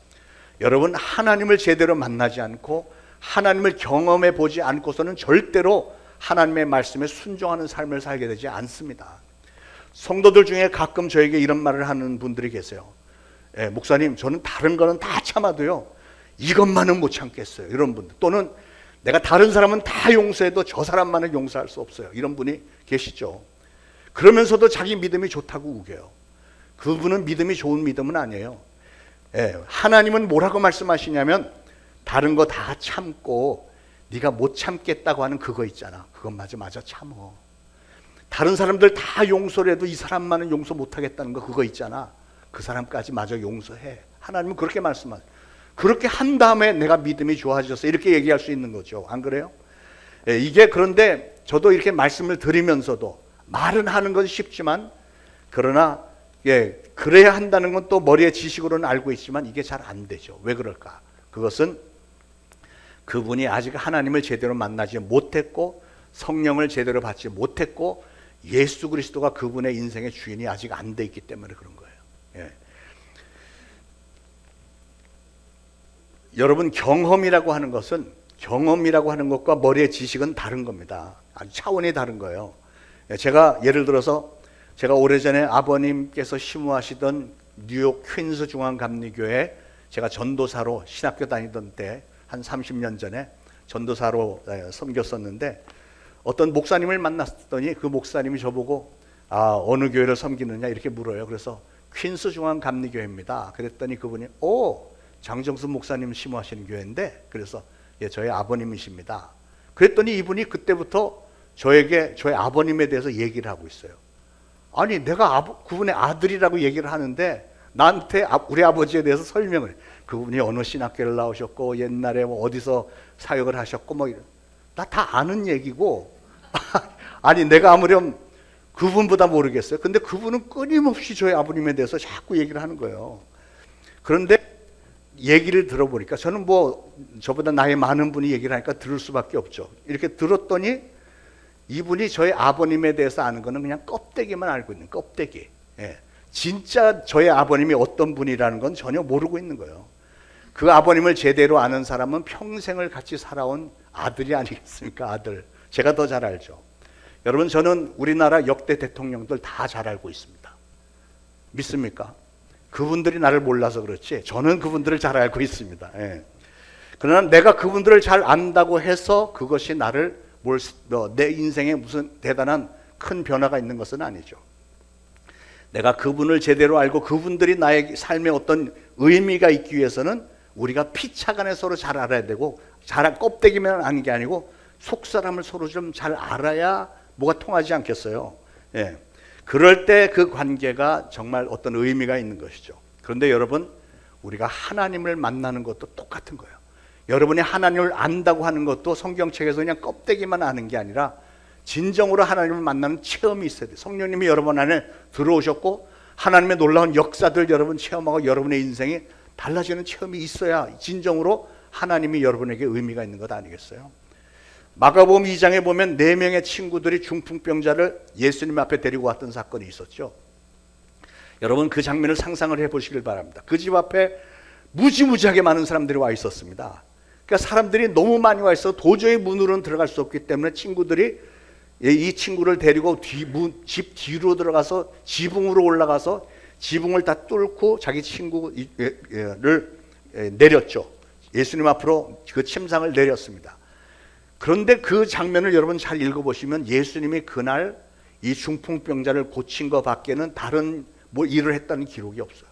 C: 여러분, 하나님을 제대로 만나지 않고 하나님을 경험해 보지 않고서는 절대로 하나님의 말씀에 순종하는 삶을 살게 되지 않습니다. 성도들 중에 가끔 저에게 이런 말을 하는 분들이 계세요. 목사님, 저는 다른 거는 다 참아도요 이것만은 못 참겠어요. 이런 분들. 또는 내가 다른 사람은 다 용서해도 저 사람만은 용서할 수 없어요. 이런 분이 계시죠. 그러면서도 자기 믿음이 좋다고 우겨요. 그분은 믿음이 좋은 믿음은 아니에요. 하나님은 뭐라고 말씀하시냐면 다른 거 다 참고 네가 못 참겠다고 하는 그거 있잖아. 그건 맞아 참어. 다른 사람들 다 용서를 해도 이 사람만은 용서 못하겠다는 거 그거 있잖아. 그 사람까지 마저 용서해. 하나님은 그렇게 말씀하세요. 그렇게 한 다음에 내가 믿음이 좋아져서 이렇게 얘기할 수 있는 거죠. 안 그래요? 이게 그런데 저도 이렇게 말씀을 드리면서도 말은 하는 건 쉽지만 그러나 그래야 한다는 건 또 머리에 지식으로는 알고 있지만 이게 잘 안 되죠. 왜 그럴까? 그것은 그분이 아직 하나님을 제대로 만나지 못했고 성령을 제대로 받지 못했고 예수 그리스도가 그분의 인생의 주인이 아직 안 돼 있기 때문에 그런 거예요. 여러분, 경험이라고 하는 것과 머리의 지식은 다른 겁니다. 아주 차원이 다른 거예요. 제가 예를 들어서 제가 오래전에 아버님께서 심우하시던 뉴욕 퀸스 중앙감리교회 제가 전도사로 신학교 다니던 때 한 30년 전에 전도사로 섬겼었는데 어떤 목사님을 만났더니 그 목사님이 저보고 어느 교회를 섬기느냐 이렇게 물어요. 그래서 퀸스 중앙감리교회입니다. 그랬더니 그분이 장정수 목사님 심우하시는 교회인데 그래서 저희 아버님이십니다. 그랬더니 이분이 그때부터 저에게 저희 아버님에 대해서 얘기를 하고 있어요. 아니 내가 그분의 아들이라고 얘기를 하는데 나한테 우리 아버지에 대해서 설명을 그분이 어느 신학교를 나오셨고 옛날에 어디서 사역을 하셨고 나 다 아는 얘기고 아니 내가 아무렴 그분보다 모르겠어요. 근데 그분은 끊임없이 저희 아버님에 대해서 자꾸 얘기를 하는 거예요. 그런데 얘기를 들어보니까 저는 저보다 나이 많은 분이 얘기를 하니까 들을 수밖에 없죠. 이렇게 들었더니 이분이 저희 아버님에 대해서 아는 거는 그냥 껍데기만 알고 있는 껍데기. 진짜 저희 아버님이 어떤 분이라는 건 전혀 모르고 있는 거예요. 그 아버님을 제대로 아는 사람은 평생을 같이 살아온 아들이 아니겠습니까? 아들. 제가 더 잘 알죠. 여러분, 저는 우리나라 역대 대통령들 다 잘 알고 있습니다. 믿습니까? 그분들이 나를 몰라서 그렇지 저는 그분들을 잘 알고 있습니다. 그러나 내가 그분들을 잘 안다고 해서 그것이 내 인생에 무슨 대단한 큰 변화가 있는 것은 아니죠. 내가 그분을 제대로 알고 그분들이 나의 삶에 어떤 의미가 있기 위해서는 우리가 피차간에 서로 잘 알아야 되고 껍데기만 아는 게 아니고 속사람을 서로 좀 잘 알아야 뭐가 통하지 않겠어요. 그럴 때 그 관계가 정말 어떤 의미가 있는 것이죠. 그런데 여러분, 우리가 하나님을 만나는 것도 똑같은 거예요. 여러분이 하나님을 안다고 하는 것도 성경책에서 그냥 껍데기만 아는 게 아니라 진정으로 하나님을 만나는 체험이 있어야 돼요. 성령님이 여러분 안에 들어오셨고 하나님의 놀라운 역사들 여러분 체험하고 여러분의 인생이 달라지는 체험이 있어야 진정으로 하나님이 여러분에게 의미가 있는 것 아니겠어요? 마가복음 2장에 보면 4명의 친구들이 중풍병자를 예수님 앞에 데리고 왔던 사건이 있었죠. 여러분, 그 장면을 상상을 해보시길 바랍니다. 그 집 앞에 무지무지하게 많은 사람들이 와 있었습니다. 그러니까 사람들이 너무 많이 와 있어 도저히 문으로는 들어갈 수 없기 때문에 친구들이 이 친구를 데리고 집 뒤로 들어가서 지붕으로 올라가서 지붕을 다 뚫고 자기 친구를 내렸죠. 예수님 앞으로 그 침상을 내렸습니다. 그런데 그 장면을 여러분 잘 읽어보시면 예수님이 그날 이 중풍병자를 고친 것 밖에는 다른 일을 했다는 기록이 없어요.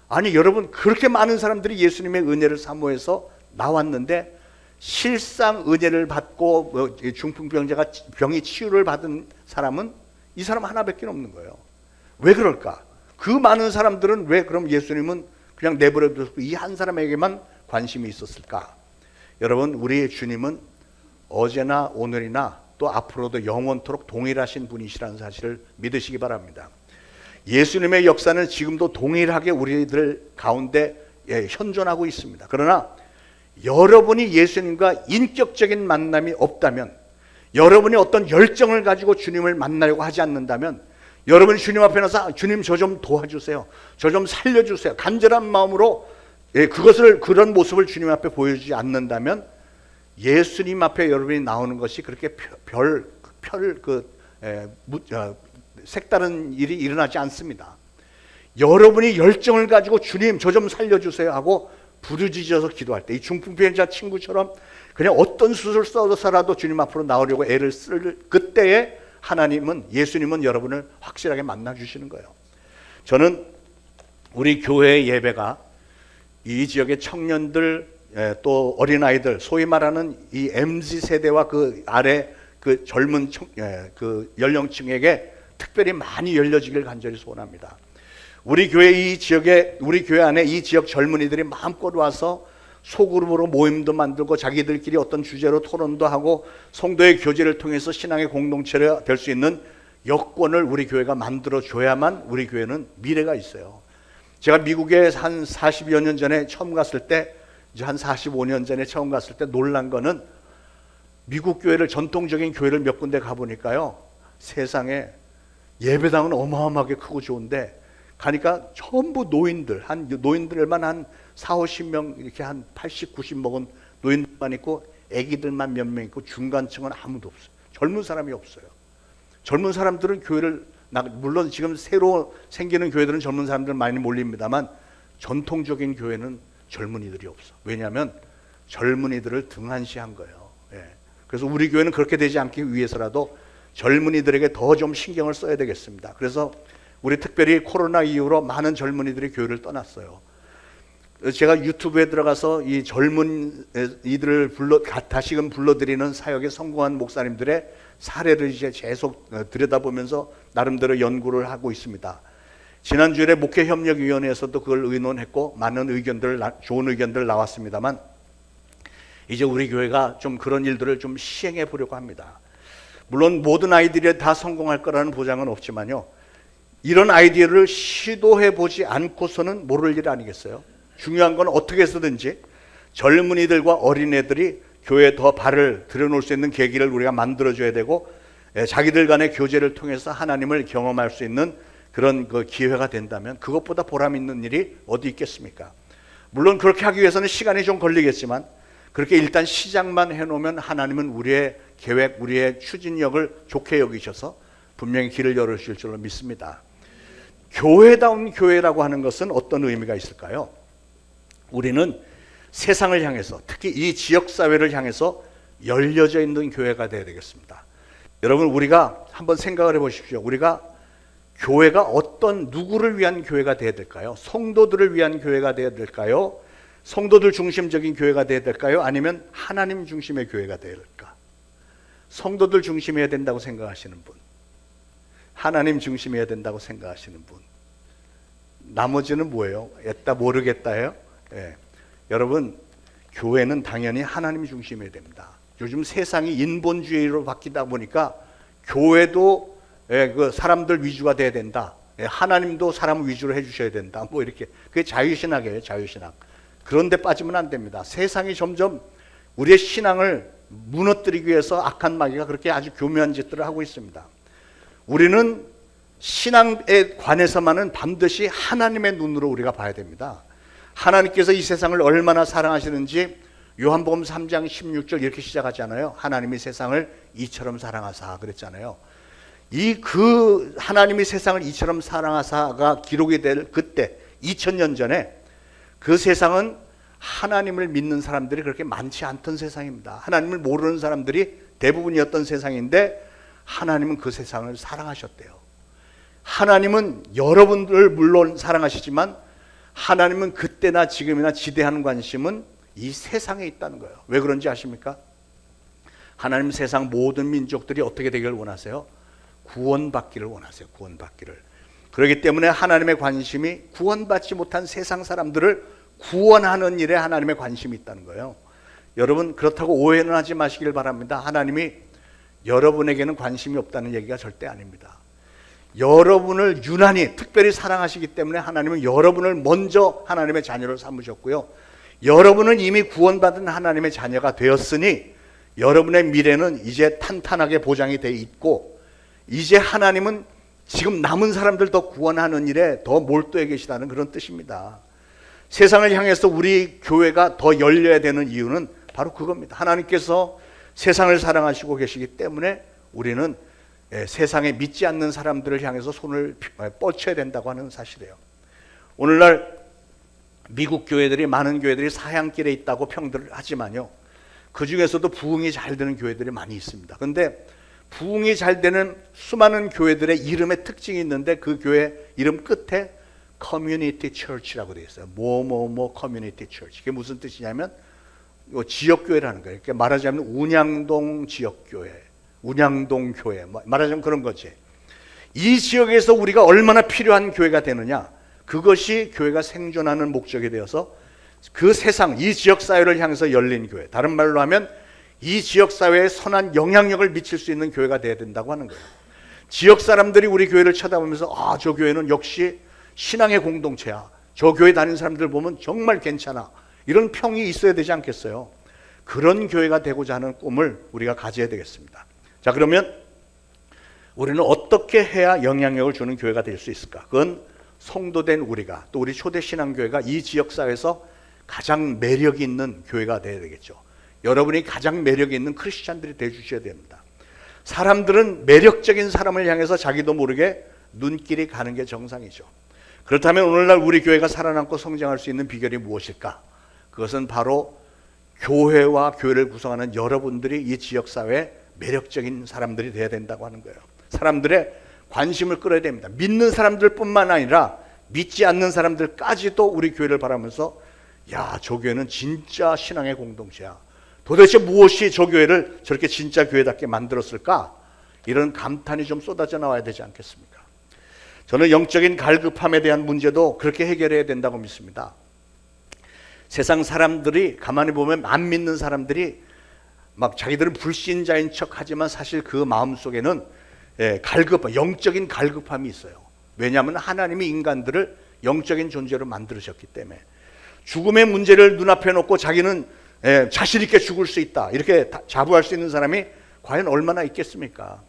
C: 아니 여러분, 그렇게 많은 사람들이 예수님의 은혜를 사모해서 나왔는데 실상 은혜를 받고 중풍병자가 병이 치유를 받은 사람은 이 사람 하나밖에 없는 거예요. 왜 그럴까? 그 많은 사람들은 왜 그럼 예수님은 그냥 내버려두고 이 한 사람에게만 관심이 있었을까? 여러분, 우리의 주님은 어제나 오늘이나 또 앞으로도 영원토록 동일하신 분이시라는 사실을 믿으시기 바랍니다. 예수님의 역사는 지금도 동일하게 우리들 가운데 현존하고 있습니다. 그러나 여러분이 예수님과 인격적인 만남이 없다면, 여러분이 어떤 열정을 가지고 주님을 만나려고 하지 않는다면, 여러분이 주님 앞에 나서 주님 저 좀 도와주세요, 저 좀 살려주세요, 간절한 마음으로 그런 모습을 주님 앞에 보여주지 않는다면 예수님 앞에 여러분이 나오는 것이 그렇게 색다른 일이 일어나지 않습니다. 여러분이 열정을 가지고 주님 저 좀 살려주세요 하고 부르짖어서 기도할 때, 이 중풍병자 친구처럼 그냥 어떤 수술 써서라도 주님 앞으로 나오려고 애를 쓸 그때에 예수님은 여러분을 확실하게 만나 주시는 거예요. 저는 우리 교회의 예배가 이 지역의 청년들, 또 어린아이들, 소위 말하는 이 MZ세대와 그 아래 그 젊은 그 연령층에게 특별히 많이 열려지길 간절히 소원합니다. 우리 교회 안에 이 지역 젊은이들이 마음껏 와서 소그룹으로 모임도 만들고 자기들끼리 어떤 주제로 토론도 하고 성도의 교제를 통해서 신앙의 공동체가 될 수 있는 여건을 우리 교회가 만들어줘야만 우리 교회는 미래가 있어요. 제가 미국에 한 40여 년 전에 처음 갔을 때, 이제 한 45년 전에 처음 갔을 때 놀란 거는 미국 교회를, 전통적인 교회를 몇 군데 가보니까요, 세상에 예배당은 어마어마하게 크고 좋은데 가니까 전부 노인들만 한 4, 50명, 이렇게 한 80, 90 먹은 노인들만 있고 애기들만 몇 명 있고 중간층은 아무도 없어요. 젊은 사람이 없어요. 젊은 사람들은 교회를, 물론 지금 새로 생기는 교회들은 젊은 사람들 많이 몰립니다만 전통적인 교회는 젊은이들이 없어. 왜냐하면 젊은이들을 등한시한 거예요. 그래서 우리 교회는 그렇게 되지 않기 위해서라도 젊은이들에게 더 좀 신경을 써야 되겠습니다. 그래서 우리 특별히 코로나 이후로 많은 젊은이들이 교회를 떠났어요. 제가 유튜브에 들어가서 이 젊은이들을 다시금 불러들이는 사역에 성공한 목사님들의 사례를 이제 계속 들여다보면서 나름대로 연구를 하고 있습니다. 지난주에 목회협력위원회에서도 그걸 의논했고 많은 좋은 의견들 나왔습니다만, 이제 우리 교회가 좀 그런 일들을 좀 시행해 보려고 합니다. 물론 모든 아이들이 다 성공할 거라는 보장은 없지만요, 이런 아이디어를 시도해 보지 않고서는 모를 일 아니겠어요? 중요한 건 어떻게 해서든지 젊은이들과 어린애들이 교회에 더 발을 들여놓을 수 있는 계기를 우리가 만들어줘야 되고, 자기들 간의 교제를 통해서 하나님을 경험할 수 있는 그런 그 기회가 된다면 그것보다 보람 있는 일이 어디 있겠습니까? 물론 그렇게 하기 위해서는 시간이 좀 걸리겠지만, 그렇게 일단 시작만 해놓으면 하나님은 우리의 계획, 우리의 추진력을 좋게 여기셔서 분명히 길을 열어주실 줄로 믿습니다. 교회다운 교회라고 하는 것은 어떤 의미가 있을까요? 우리는 세상을 향해서, 특히 이 지역사회를 향해서 열려져 있는 교회가 되어야 되겠습니다. 여러분, 우리가 한번 생각을 해보십시오. 우리가 교회가 누구를 위한 교회가 되어야 될까요? 성도들을 위한 교회가 되어야 될까요? 성도들 중심적인 교회가 되어야 될까요? 아니면 하나님 중심의 교회가 되어야 될까? 성도들 중심이어야 된다고 생각하시는 분, 하나님 중심이어야 된다고 생각하시는 분, 나머지는 뭐예요? 애따 모르겠다예요? 여러분, 교회는 당연히 하나님 중심이어야 됩니다. 요즘 세상이 인본주의로 바뀌다 보니까 교회도 그 사람들 위주가 돼야 된다. 하나님도 사람 위주로 해주셔야 된다. 뭐 이렇게, 그게 자유신학이에요, 자유신학. 그런데 빠지면 안 됩니다. 세상이 점점 우리의 신앙을 무너뜨리기 위해서 악한 마귀가 그렇게 아주 교묘한 짓들을 하고 있습니다. 우리는 신앙에 관해서만은 반드시 하나님의 눈으로 우리가 봐야 됩니다. 하나님께서 이 세상을 얼마나 사랑하시는지 요한복음 3장 16절 이렇게 시작하잖아요. 하나님이 세상을 이처럼 사랑하사 그랬잖아요. 하나님이 세상을 이처럼 사랑하사가 기록이 될 그때 2000년 전에 그 세상은 하나님을 믿는 사람들이 그렇게 많지 않던 세상입니다. 하나님을 모르는 사람들이 대부분이었던 세상인데 하나님은 그 세상을 사랑하셨대요. 하나님은 여러분들을 물론 사랑하시지만 하나님은 그때나 지금이나 지대한 관심은 이 세상에 있다는 거예요. 왜 그런지 아십니까? 하나님 세상 모든 민족들이 어떻게 되기를 원하세요? 구원받기를 원하세요. 구원받기를. 그렇기 때문에 하나님의 관심이 구원받지 못한 세상 사람들을 구원하는 일에 하나님의 관심이 있다는 거예요. 여러분, 그렇다고 오해는 하지 마시길 바랍니다. 하나님이 여러분에게는 관심이 없다는 얘기가 절대 아닙니다. 여러분을 유난히 특별히 사랑하시기 때문에 하나님은 여러분을 먼저 하나님의 자녀로 삼으셨고요. 여러분은 이미 구원받은 하나님의 자녀가 되었으니 여러분의 미래는 이제 탄탄하게 보장이 돼 있고, 이제 하나님은 지금 남은 사람들 더 구원하는 일에 더 몰두해 계시다는 그런 뜻입니다. 세상을 향해서 우리 교회가 더 열려야 되는 이유는 바로 그겁니다. 하나님께서 세상을 사랑하시고 계시기 때문에 우리는 세상에 믿지 않는 사람들을 향해서 손을 뻗쳐야 된다고 하는 사실이에요. 오늘날 미국 교회들이, 많은 교회들이 사향길에 있다고 평들을 하지만요, 그 중에서도 부흥이 잘 되는 교회들이 많이 있습니다. 그런데 부흥이 잘 되는 수많은 교회들의 이름의 특징이 있는데, 그 교회 이름 끝에 커뮤니티 처치라고 되어 있어요. 뭐뭐뭐 커뮤니티 처치. 이게 무슨 뜻이냐면 지역교회라는 거예요. 그러니까 말하자면 운양동 지역교회, 운양동 교회, 말하자면 그런 거지. 이 지역에서 우리가 얼마나 필요한 교회가 되느냐, 그것이 교회가 생존하는 목적이 되어서 그 세상, 이 지역사회를 향해서 열린 교회, 다른 말로 하면 이 지역사회에 선한 영향력을 미칠 수 있는 교회가 되어야 된다고 하는 거예요. 지역 사람들이 우리 교회를 쳐다보면서 아, 저 교회는 역시 신앙의 공동체야, 저 교회 다니는 사람들 보면 정말 괜찮아, 이런 평이 있어야 되지 않겠어요? 그런 교회가 되고자 하는 꿈을 우리가 가져야 되겠습니다. 자, 그러면 우리는 어떻게 해야 영향력을 주는 교회가 될 수 있을까? 그건 성도된 우리가, 또 우리 초대신앙교회가 이 지역사회에서 가장 매력이 있는 교회가 되어야 되겠죠. 여러분이 가장 매력이 있는 크리스찬들이 되어주셔야 됩니다. 사람들은 매력적인 사람을 향해서 자기도 모르게 눈길이 가는 게 정상이죠. 그렇다면 오늘날 우리 교회가 살아남고 성장할 수 있는 비결이 무엇일까? 그것은 바로 교회와 교회를 구성하는 여러분들이 이 지역사회에 매력적인 사람들이 되어야 된다고 하는 거예요. 사람들의 관심을 끌어야 됩니다. 믿는 사람들뿐만 아니라 믿지 않는 사람들까지도 우리 교회를 바라면서 야, 저 교회는 진짜 신앙의 공동체야, 도대체 무엇이 저 교회를 저렇게 진짜 교회답게 만들었을까? 이런 감탄이 좀 쏟아져 나와야 되지 않겠습니까? 저는 영적인 갈급함에 대한 문제도 그렇게 해결해야 된다고 믿습니다. 세상 사람들이 가만히 보면 안 믿는 사람들이 막 자기들은 불신자인 척 하지만 사실 그 마음속에는 영적인 갈급함이 있어요. 왜냐하면 하나님이 인간들을 영적인 존재로 만들으셨기 때문에. 죽음의 문제를 눈앞에 놓고 자기는 자신 있게 죽을 수 있다, 이렇게 자부할 수 있는 사람이 과연 얼마나 있겠습니까?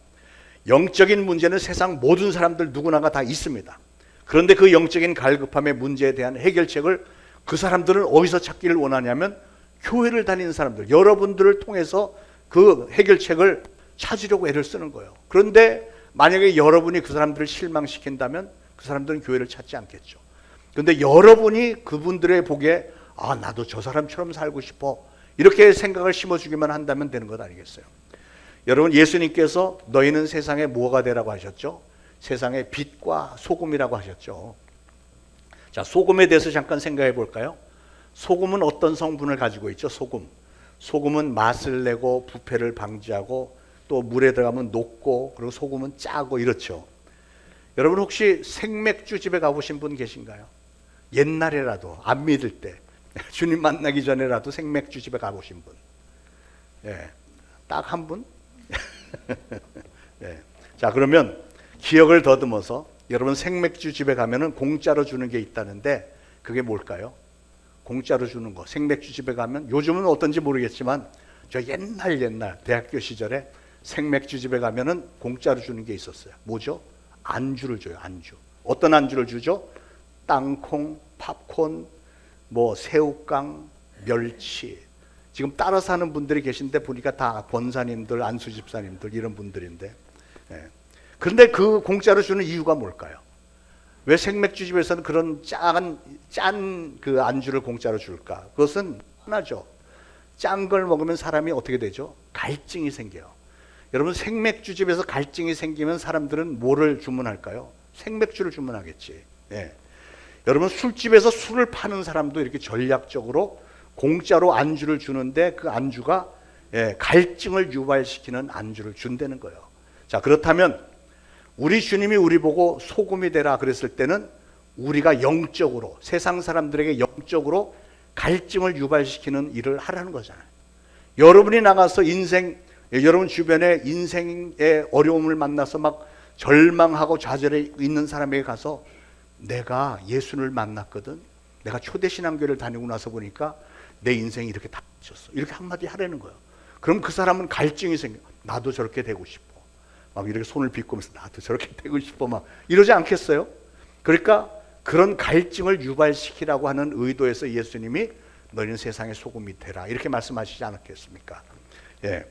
C: 영적인 문제는 세상 모든 사람들 누구나가 다 있습니다. 그런데 그 영적인 갈급함의 문제에 대한 해결책을 그 사람들은 어디서 찾기를 원하냐면 교회를 다니는 사람들, 여러분들을 통해서 그 해결책을 찾으려고 애를 쓰는 거예요. 그런데 만약에 여러분이 그 사람들을 실망시킨다면 그 사람들은 교회를 찾지 않겠죠. 그런데 여러분이 그분들의 보기에 아, 나도 저 사람처럼 살고 싶어, 이렇게 생각을 심어주기만 한다면 되는 것 아니겠어요? 여러분, 예수님께서 너희는 세상에 뭐가 되라고 하셨죠? 세상의 빛과 소금이라고 하셨죠. 자, 소금에 대해서 잠깐 생각해 볼까요? 소금은 어떤 성분을 가지고 있죠? 소금은 맛을 내고 부패를 방지하고 또 물에 들어가면 녹고, 그리고 소금은 짜고 이렇죠. 여러분, 혹시 생맥주 집에 가보신 분 계신가요? 옛날에라도, 안 믿을 때, 주님 만나기 전에라도 생맥주 집에 가보신 분. 딱 한 분? 자, 그러면 기억을 더듬어서 여러분, 생맥주 집에 가면은 공짜로 주는 게 있다는데 그게 뭘까요? 공짜로 주는 거. 생맥주 집에 가면, 요즘은 어떤지 모르겠지만 저 옛날 대학교 시절에 생맥주 집에 가면은 공짜로 주는 게 있었어요. 뭐죠? 안주를 줘요. 안주. 어떤 안주를 주죠? 땅콩, 팝콘, 뭐 새우깡, 멸치. 지금 따라 사는 분들이 계신데 보니까 다 권사님들, 안수집사님들 이런 분들인데. 그런데 그 공짜로 주는 이유가 뭘까요? 왜 생맥주집에서는 그런 짠 그 안주를 공짜로 줄까? 그것은 하나죠. 짠 걸 먹으면 사람이 어떻게 되죠? 갈증이 생겨요. 여러분, 생맥주집에서 갈증이 생기면 사람들은 뭐를 주문할까요? 생맥주를 주문하겠지. 여러분, 술집에서 술을 파는 사람도 이렇게 전략적으로 공짜로 안주를 주는데 그 안주가 갈증을 유발시키는 안주를 준다는 거예요. 자, 그렇다면 우리 주님이 우리 보고 소금이 되라 그랬을 때는 우리가 영적으로, 세상 사람들에게 영적으로 갈증을 유발시키는 일을 하라는 거잖아요. 여러분이 나가서 인생 여러분 주변에 인생의 어려움을 만나서 막 절망하고 좌절해 있는 사람에게 가서 내가 예수를 만났거든, 내가 초대신앙교회를 다니고 나서 보니까 내 인생이 이렇게 바뀌었어, 이렇게 한마디 하라는 거예요. 그럼 그 사람은 갈증이 생겨. 나도 저렇게 되고 싶어. 막 이렇게 손을 빗고면서 나도 저렇게 되고 싶어 막 이러지 않겠어요? 그러니까 그런 갈증을 유발시키라고 하는 의도에서 예수님이 너희는 세상의 소금이 되라 이렇게 말씀하시지 않았겠습니까? 예.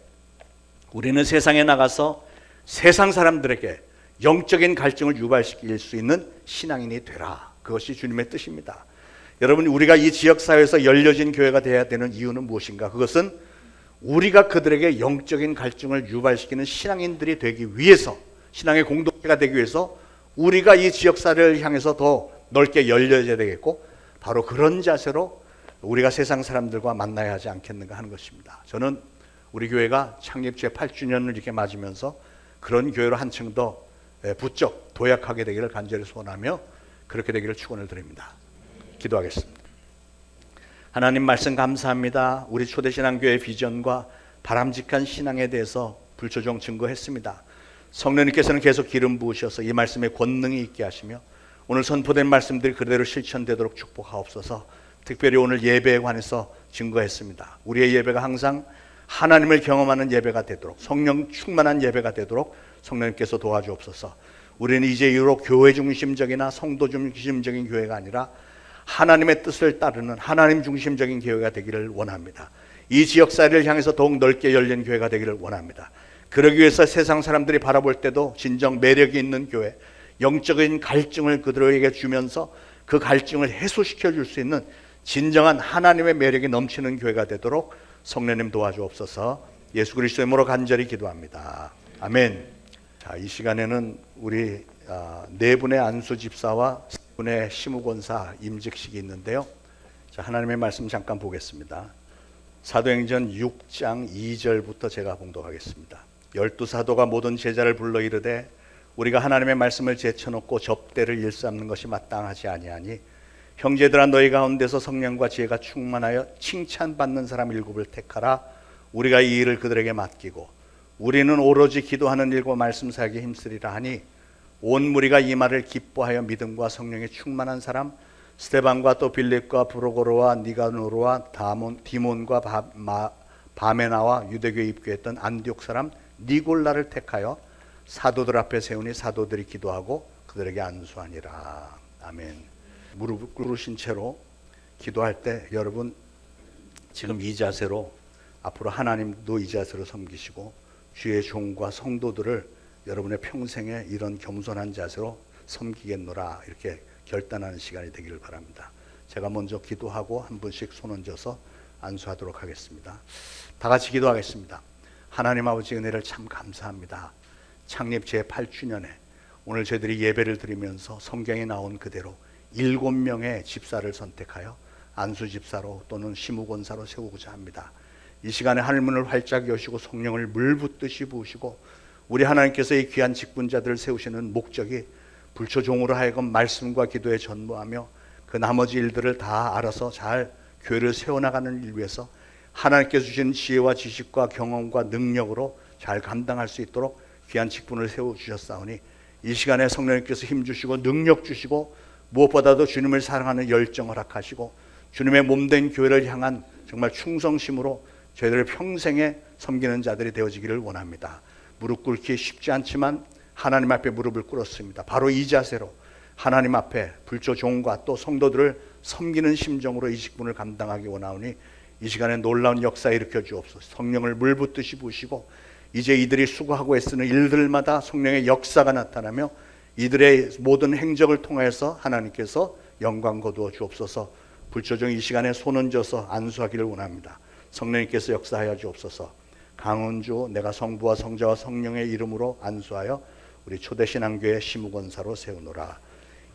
C: 우리는 세상에 나가서 세상 사람들에게 영적인 갈증을 유발시킬 수 있는 신앙인이 되라. 그것이 주님의 뜻입니다. 여러분, 우리가 이 지역사회에서 열려진 교회가 되어야 되는 이유는 무엇인가? 그것은 우리가 그들에게 영적인 갈증을 유발시키는 신앙인들이 되기 위해서, 신앙의 공동체가 되기 위해서 우리가 이 지역사회를 향해서 더 넓게 열려야 되겠고, 바로 그런 자세로 우리가 세상 사람들과 만나야 하지 않겠는가 하는 것입니다. 저는 우리 교회가 창립 제8주년을 이렇게 맞으면서 그런 교회로 한층 더 부쩍 도약하게 되기를 간절히 소원하며 그렇게 되기를 축원을 드립니다. 기도하겠습니다. 하나님 말씀 감사합니다. 우리 초대신앙교회의 비전과 바람직한 신앙에 대해서 불초종 증거했습니다. 성령님께서는 계속 기름 부으셔서 이 말씀에 권능이 있게 하시며 오늘 선포된 말씀들이 그대로 실천되도록 축복하옵소서. 특별히 오늘 예배에 관해서 증거했습니다. 우리의 예배가 항상 하나님을 경험하는 예배가 되도록, 성령 충만한 예배가 되도록 성령님께서 도와주옵소서. 우리는 이제 이후로 교회 중심적이나 성도 중심적인 교회가 아니라 하나님의 뜻을 따르는 하나님 중심적인 교회가 되기를 원합니다. 이 지역사회를 향해서 더욱 넓게 열린 교회가 되기를 원합니다. 그러기 위해서 세상 사람들이 바라볼 때도 진정 매력이 있는 교회, 영적인 갈증을 그들에게 주면서 그 갈증을 해소시켜 줄 수 있는 진정한 하나님의 매력이 넘치는 교회가 되도록 성령님 도와주옵소서. 예수 그리스도의 이름으로 간절히 기도합니다. 아멘. 자, 이 시간에는 우리 네 분의 안수 집사와 세 분의 시무권사 임직식이 있는데요. 자, 하나님의 말씀 잠깐 보겠습니다. 사도행전 6장 2절부터 제가 봉독하겠습니다. 12사도가 모든 제자를 불러 이르되 우리가 하나님의 말씀을 제쳐놓고 접대를 일삼는 것이 마땅하지 아니하니 형제들아 너희 가운데서 성령과 지혜가 충만하여 칭찬받는 사람 7을 택하라. 우리가 이 일을 그들에게 맡기고 우리는 오로지 기도하는 일과 말씀 사역에 힘쓰리라 하니 온 무리가 이 말을 기뻐하여 믿음과 성령에 충만한 사람 스데반과 또 빌립과 브로고로와 니가노르와 디몬과 바메나와 유대교에 입교했던 안디옥 사람 니골라를 택하여 사도들 앞에 세우니 사도들이 기도하고 그들에게 안수하니라. 아멘. 무릎을 꿇으신 채로 기도할 때 여러분 지금 이 자세로 앞으로 하나님도 이 자세로 섬기시고 주의 종과 성도들을 여러분의 평생에 이런 겸손한 자세로 섬기겠노라 이렇게 결단하는 시간이 되기를 바랍니다. 제가 먼저 기도하고 한 분씩 손 얹어서 안수하도록 하겠습니다. 다 같이 기도하겠습니다. 하나님 아버지 은혜를 참 감사합니다. 창립 제8주년에 오늘 저희들이 예배를 드리면서 성경에 나온 그대로 7명의 집사를 선택하여 안수 집사로 또는 시무권사로 세우고자 합니다. 이 시간에 하늘문을 활짝 여시고 성령을 물붓듯이 부으시고 우리 하나님께서 이 귀한 직분자들을 세우시는 목적이 불초종으로 하여금 말씀과 기도에 전무하며 그 나머지 일들을 다 알아서 잘 교회를 세워나가는 일 위해서 하나님께서 주신 지혜와 지식과 경험과 능력으로 잘 감당할 수 있도록 귀한 직분을 세워주셨사오니 이 시간에 성령님께서 힘주시고 능력 주시고 무엇보다도 주님을 사랑하는 열정을 허락하시고 주님의 몸된 교회를 향한 정말 충성심으로 저희들을 평생에 섬기는 자들이 되어지기를 원합니다. 무릎 꿇기 쉽지 않지만 하나님 앞에 무릎을 꿇었습니다. 바로 이 자세로 하나님 앞에 불조 종과 또 성도들을 섬기는 심정으로 이 직분을 감당하기 원하오니 이 시간에 놀라운 역사 일으켜 주옵소서. 성령을 물붓듯이 부으시고 이제 이들이 수고하고 애쓰는 일들마다 성령의 역사가 나타나며 이들의 모든 행적을 통해서 하나님께서 영광 거두어 주옵소서. 불조정 이 시간에 손 얹어서 안수하기를 원합니다. 성령님께서 역사하여 주옵소서. 강은주 내가 성부와 성자와 성령의 이름으로 안수하여 우리 초대신앙교회 시무권사로 세우노라.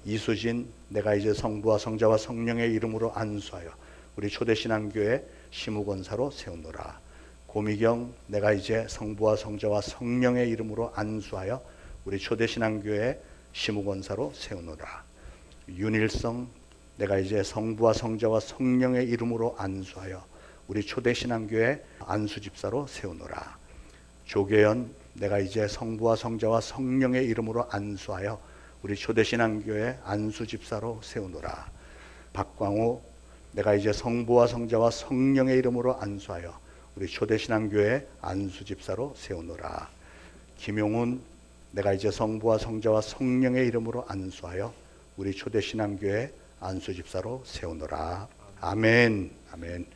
C: 이수진 내가 이제 성부와 성자와 성령의 이름으로 안수하여 우리 초대신앙교회 시무권사로 세우노라. 고미경 내가 이제 성부와 성자와 성령의 이름으로 안수하여 우리 초대신앙교회 시무권사로 세우노라. 윤일성 내가 이제 성부와 성자와 성령의 이름으로 안수하여 우리 초대신앙교회 안수집사로 세우노라. 조계현, 내가 이제 성부와 성자와 성령의 이름으로 안수하여 우리 초대신앙교회 안수집사로 세우노라. 박광우, 내가 이제 성부와 성자와 성령의 이름으로 안수하여 우리 초대신앙교회 안수집사로 세우노라. 김용훈, 내가 이제 성부와 성자와 성령의 이름으로 안수하여 우리 초대신앙교회 안수집사로 세우노라. 아멘. 아멘.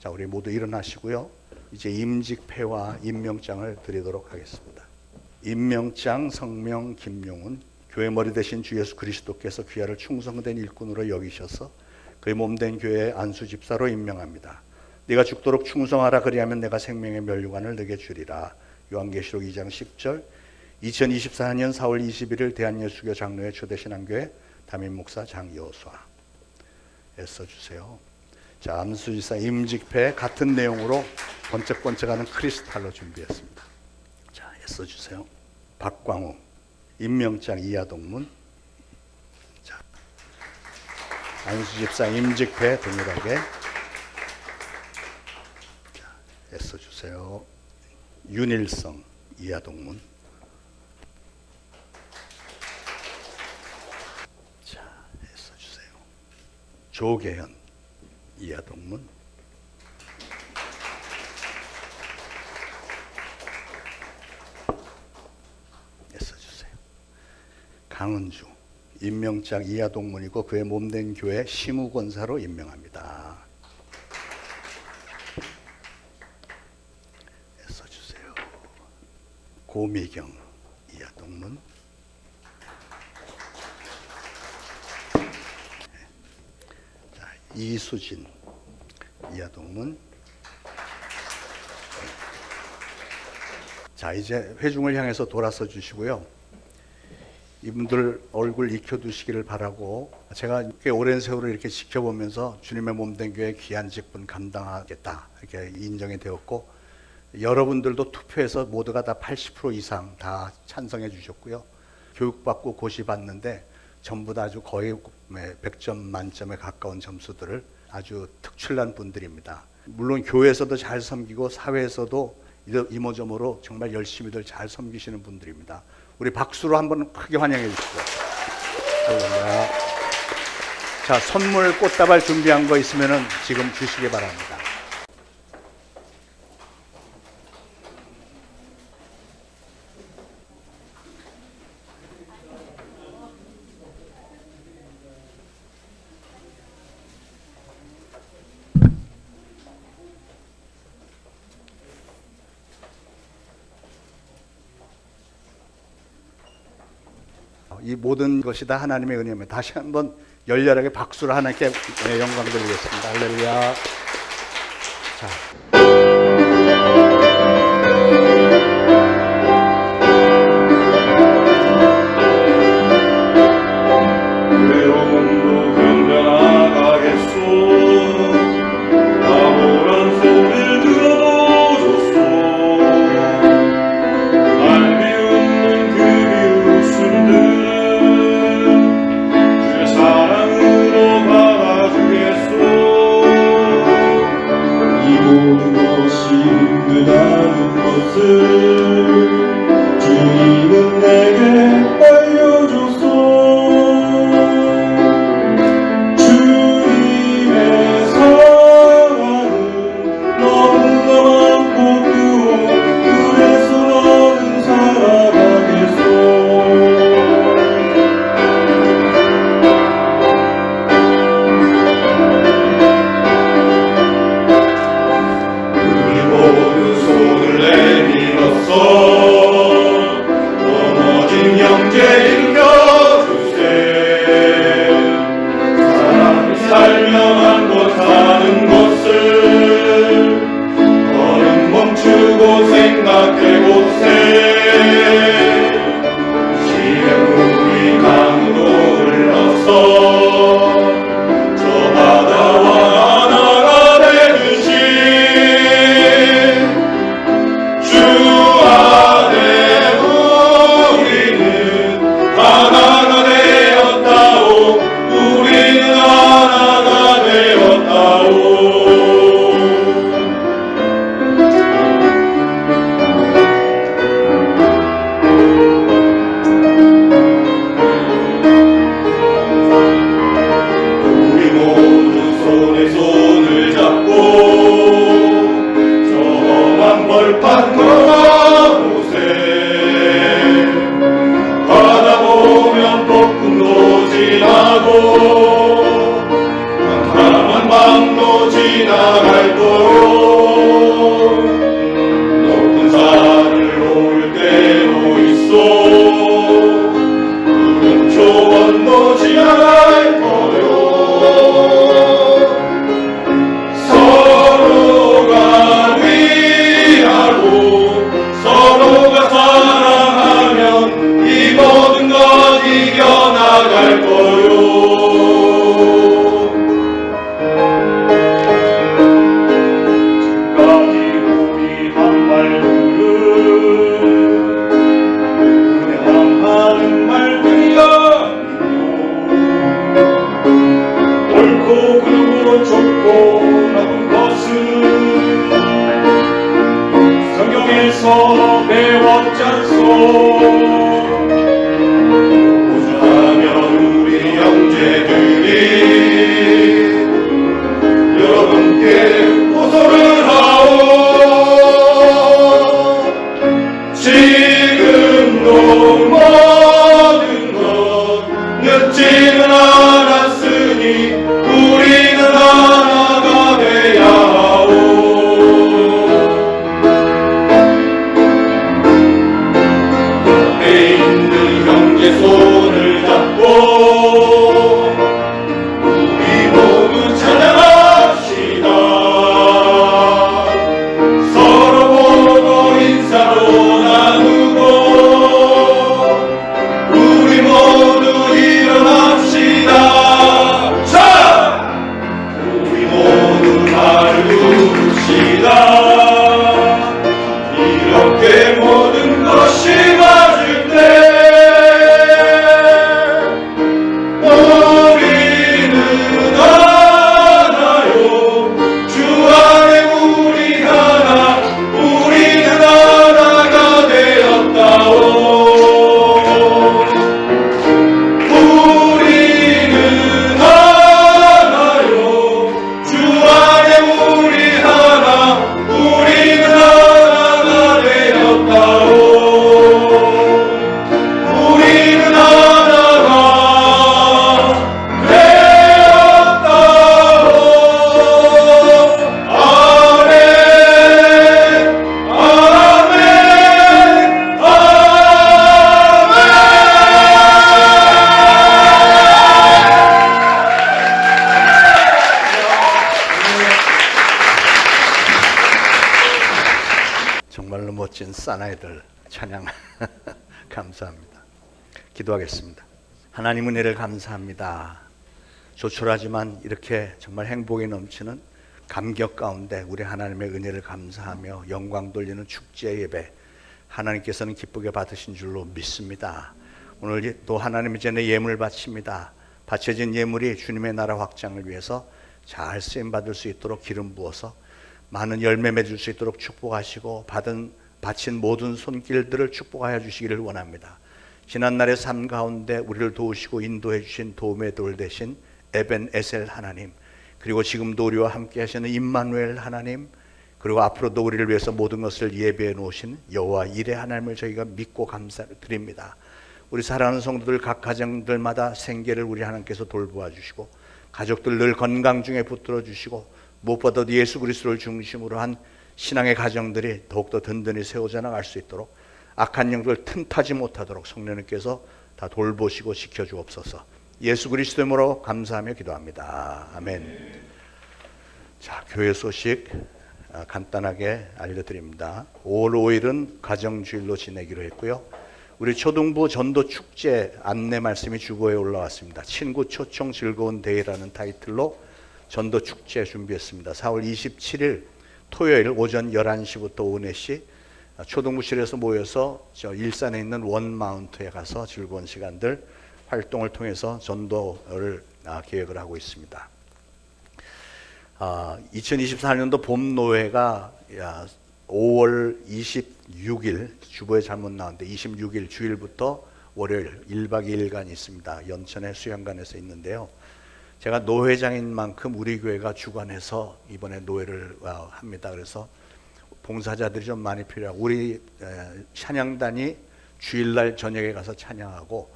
C: 자, 우리 모두 일어나시고요. 이제 임직패와 임명장을 드리도록 하겠습니다. 임명장 성명 김용훈, 교회 머리 대신 주 예수 그리스도께서 귀하를 충성된 일꾼으로 여기셔서 그의 몸된 교회의 안수집사로 임명합니다. 네가 죽도록 충성하라. 그리하면 내가 생명의 멸류관을 내게 주리라. 요한계시록 2장 10절. 2024년 4월 21일 대한예수교 장로회 초대신앙교회 담임목사 장여수아. 애써주세요. 자, 안수집사 임직패 같은 내용으로 번쩍번쩍하는 크리스탈로 준비했습니다. 자, 애써주세요. 박광우, 임명장 이하동문. 자, 안수집사 임직패 동일하게. 자, 애써주세요. 윤일성 이하동문. 자, 애써주세요. 조계현 이하동문. 애써주세요. 강은주, 임명장 이하동문이고 그의 몸된 교회 시무권사로 임명합니다. 애써주세요. 고미경 이하동문. 자, 이수진 이하동문. 자, 이제 회중을 향해서 돌아서 주시고요. 이분들 얼굴 익혀두시기를 바라고, 제가 꽤 오랜 세월을 이렇게 지켜보면서 주님의 몸된 교회 귀한 직분 감당하겠다 이렇게 인정이 되었고, 여러분들도 투표해서 모두가 다 80% 이상 다 찬성해 주셨고요. 교육받고 고시 받는데 전부 다 아주 거의 100점 만점에 가까운 점수들을 아주 특출난 분들입니다. 물론 교회에서도 잘 섬기고 사회에서도 이모저모로 정말 열심히들 잘 섬기시는 분들입니다. 우리 박수로 한번 크게 환영해 주시죠. 할렐루야. 자, 선물 꽃다발 준비한 거 있으면 지금 주시기 바랍니다. 이 모든 것이 다 하나님의 은혜입니다. 다시 한번 열렬하게 박수를 하나님께 영광 드리겠습니다. 할렐루야. 자.
E: 외로움도 견뎌나가겠소. 아무런 소리를 들어도 좋소. 날 비웃는 그 비웃음들은 주의 사랑으로 받아주겠소. 이 모든 크고 좁고 넓은 것은 성경에서 배웠잖소. 우주하면 우리 형제들이 여러분께 호소를 하오. 지금도 모든 것 늦지는 않았으니 우리는 하나가 돼야 하오. 옆에 있는 형제 손을 잡고 우리 모두 찬양합시다. 서로 보고 인사로 나누고 우리 모두 일어납시다. 자! 우리 모두 발을 굽읍시다. 이렇게 모든 것이 맞을 때 우리는 하나요. 주 안에 우리 하나, 우리는 하나가 되었다오. 우리는 하나요. 주 안에 우리 하나, 우리는 하나가 되었다오. 우리는 하나가 되었다오. 아멘, 아멘,
C: 정말로 멋진 사나이들 찬양 감사합니다. 기도하겠습니다. 하나님 은혜를 감사합니다. 조촐하지만 이렇게 정말 행복이 넘치는 감격 가운데 우리 하나님의 은혜를 감사하며 영광 돌리는 축제 예배 하나님께서는 기쁘게 받으신 줄로 믿습니다. 오늘 또 하나님의 전에 예물 바칩니다. 바쳐진 예물이 주님의 나라 확장을 위해서 잘 쓰임받을 수 있도록 기름 부어서 많은 열매 맺을 수 있도록 축복하시고 바친 모든 손길들을 축복하여 주시기를 원합니다. 지난날의 삶 가운데 우리를 도우시고 인도해 주신 도움의 돌 되신 에벤에셀 하나님, 그리고 지금도 우리와 함께 하시는 임마누엘 하나님, 그리고 앞으로도 우리를 위해서 모든 것을 예배해 놓으신 여호와 이레 하나님을 저희가 믿고 감사드립니다. 우리 사랑하는 성도들 각 가정들마다 생계를 우리 하나님께서 돌보아 주시고 가족들 늘 건강 중에 붙들어 주시고 무엇보다도 예수 그리스도를 중심으로 한 신앙의 가정들이 더욱더 든든히 세워져 나갈 수 있도록 악한 영들 틈타지 못하도록 성령님께서 다 돌보시고 지켜주옵소서. 예수 그리스도 이름으로 감사하며 기도합니다. 아멘. 자, 교회 소식 간단하게 알려드립니다. 5월 5일은 가정주일로 지내기로 했고요. 우리 초등부 전도 축제 안내 말씀이 주보에 올라왔습니다. 친구 초청 즐거운 대회라는 타이틀로 전도 축제 준비했습니다. 4월 27일 토요일 오전 11시부터 오후 4시 초등부실에서 모여서 저 일산에 있는 원마운트에 가서 즐거운 시간들 활동을 통해서 전도를 계획을 하고 있습니다. 2024년도 봄노회가 5월 26일 주보에 잘못 나왔는데 26일 주일부터 월요일 1박 2일간 있습니다. 연천의 수양관에서 있는데요. 제가 노회장인 만큼 우리 교회가 주관해서 이번에 노회를 합니다. 그래서 봉사자들이 좀 많이 필요하고 우리 찬양단이 주일날 저녁에 가서 찬양하고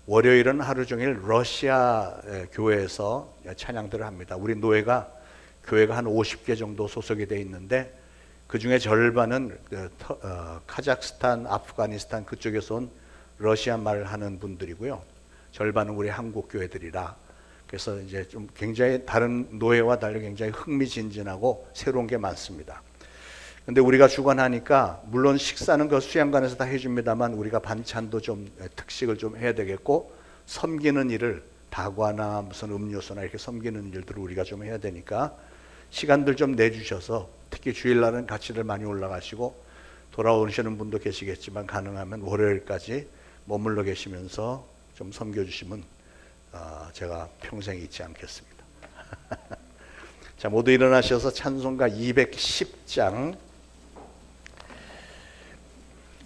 C: 월요일은 하루 종일 러시아 교회에서 찬양들을 합니다. 우리 노회가 교회가 한 50개 정도 소속이 되어 있는데 그 중에 절반은 카자흐스탄, 아프가니스탄 그쪽에서 온 러시아 말 하는 분들이고요. 절반은 우리 한국 교회들이라 그래서 이제 좀 굉장히 다른 노회와 달리 굉장히 흥미진진하고 새로운 게 많습니다. 근데 우리가 주관하니까 물론 식사는 그 수양관에서 다 해줍니다만 우리가 반찬도 좀 특식을 좀 해야 되겠고 섬기는 일을 다과나 무슨 음료수나 이렇게 섬기는 일들을 우리가 좀 해야 되니까 시간들 좀 내주셔서 특히 주일날은 같이들 많이 올라가시고 돌아오시는 분도 계시겠지만 가능하면 월요일까지 머물러 계시면서 좀 섬겨주시면 제가 평생 잊지 않겠습니다. 자, 모두 일어나셔서 찬송가 210장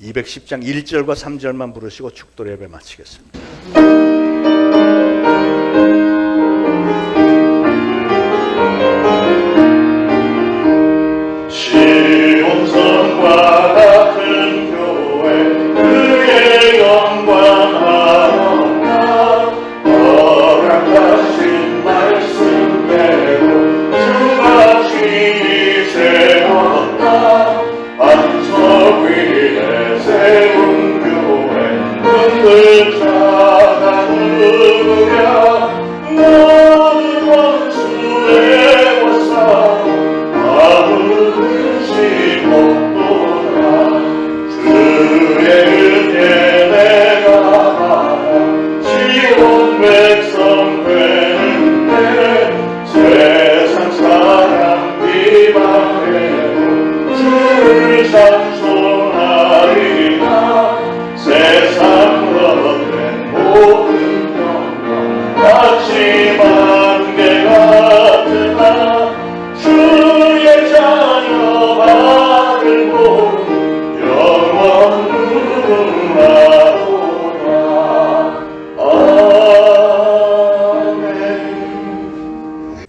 C: 1절과 3절만 부르시고 축도 예배 마치겠습니다.
E: 시온성과 같은 교회 그의 영광하옵나. 허락하신 말씀대로 주가 지세웠다. 반석 위에 세운 교회 흔들 자가 누구랴. 모든 원수의 원상 아무 근심 없도다. 주의 은혜 내가 받아 지온 백성 되는데 세상 사람 비방해도 주를 찬송하리라. 세상 얻는 모든 영광 같이 만개 같으나 주의 자녀 받을 복 영원 누구나오다. 아멘.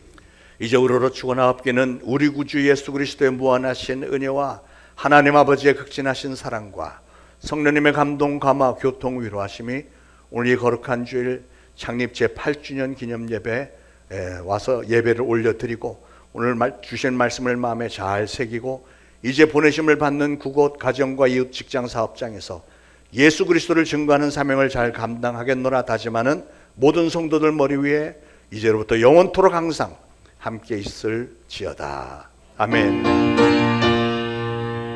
C: 이제 우러러 죽어나옵기는 우리 구주 예수 그리스도의 무한하신 은혜와 하나님 아버지의 극진하신 사랑과 성령님의 감동, 감화, 교통, 위로하심이 오늘 이 거룩한 주일 창립 제8주년 기념 예배에 와서 예배를 올려드리고 오늘 주신 말씀을 마음에 잘 새기고 이제 보내심을 받는 그곳 가정과 이웃 직장 사업장에서 예수 그리스도를 증거하는 사명을 잘 감당하겠노라 다짐하는 모든 성도들 머리 위에 이제로부터 영원토록 항상 함께 있을지어다. 아멘.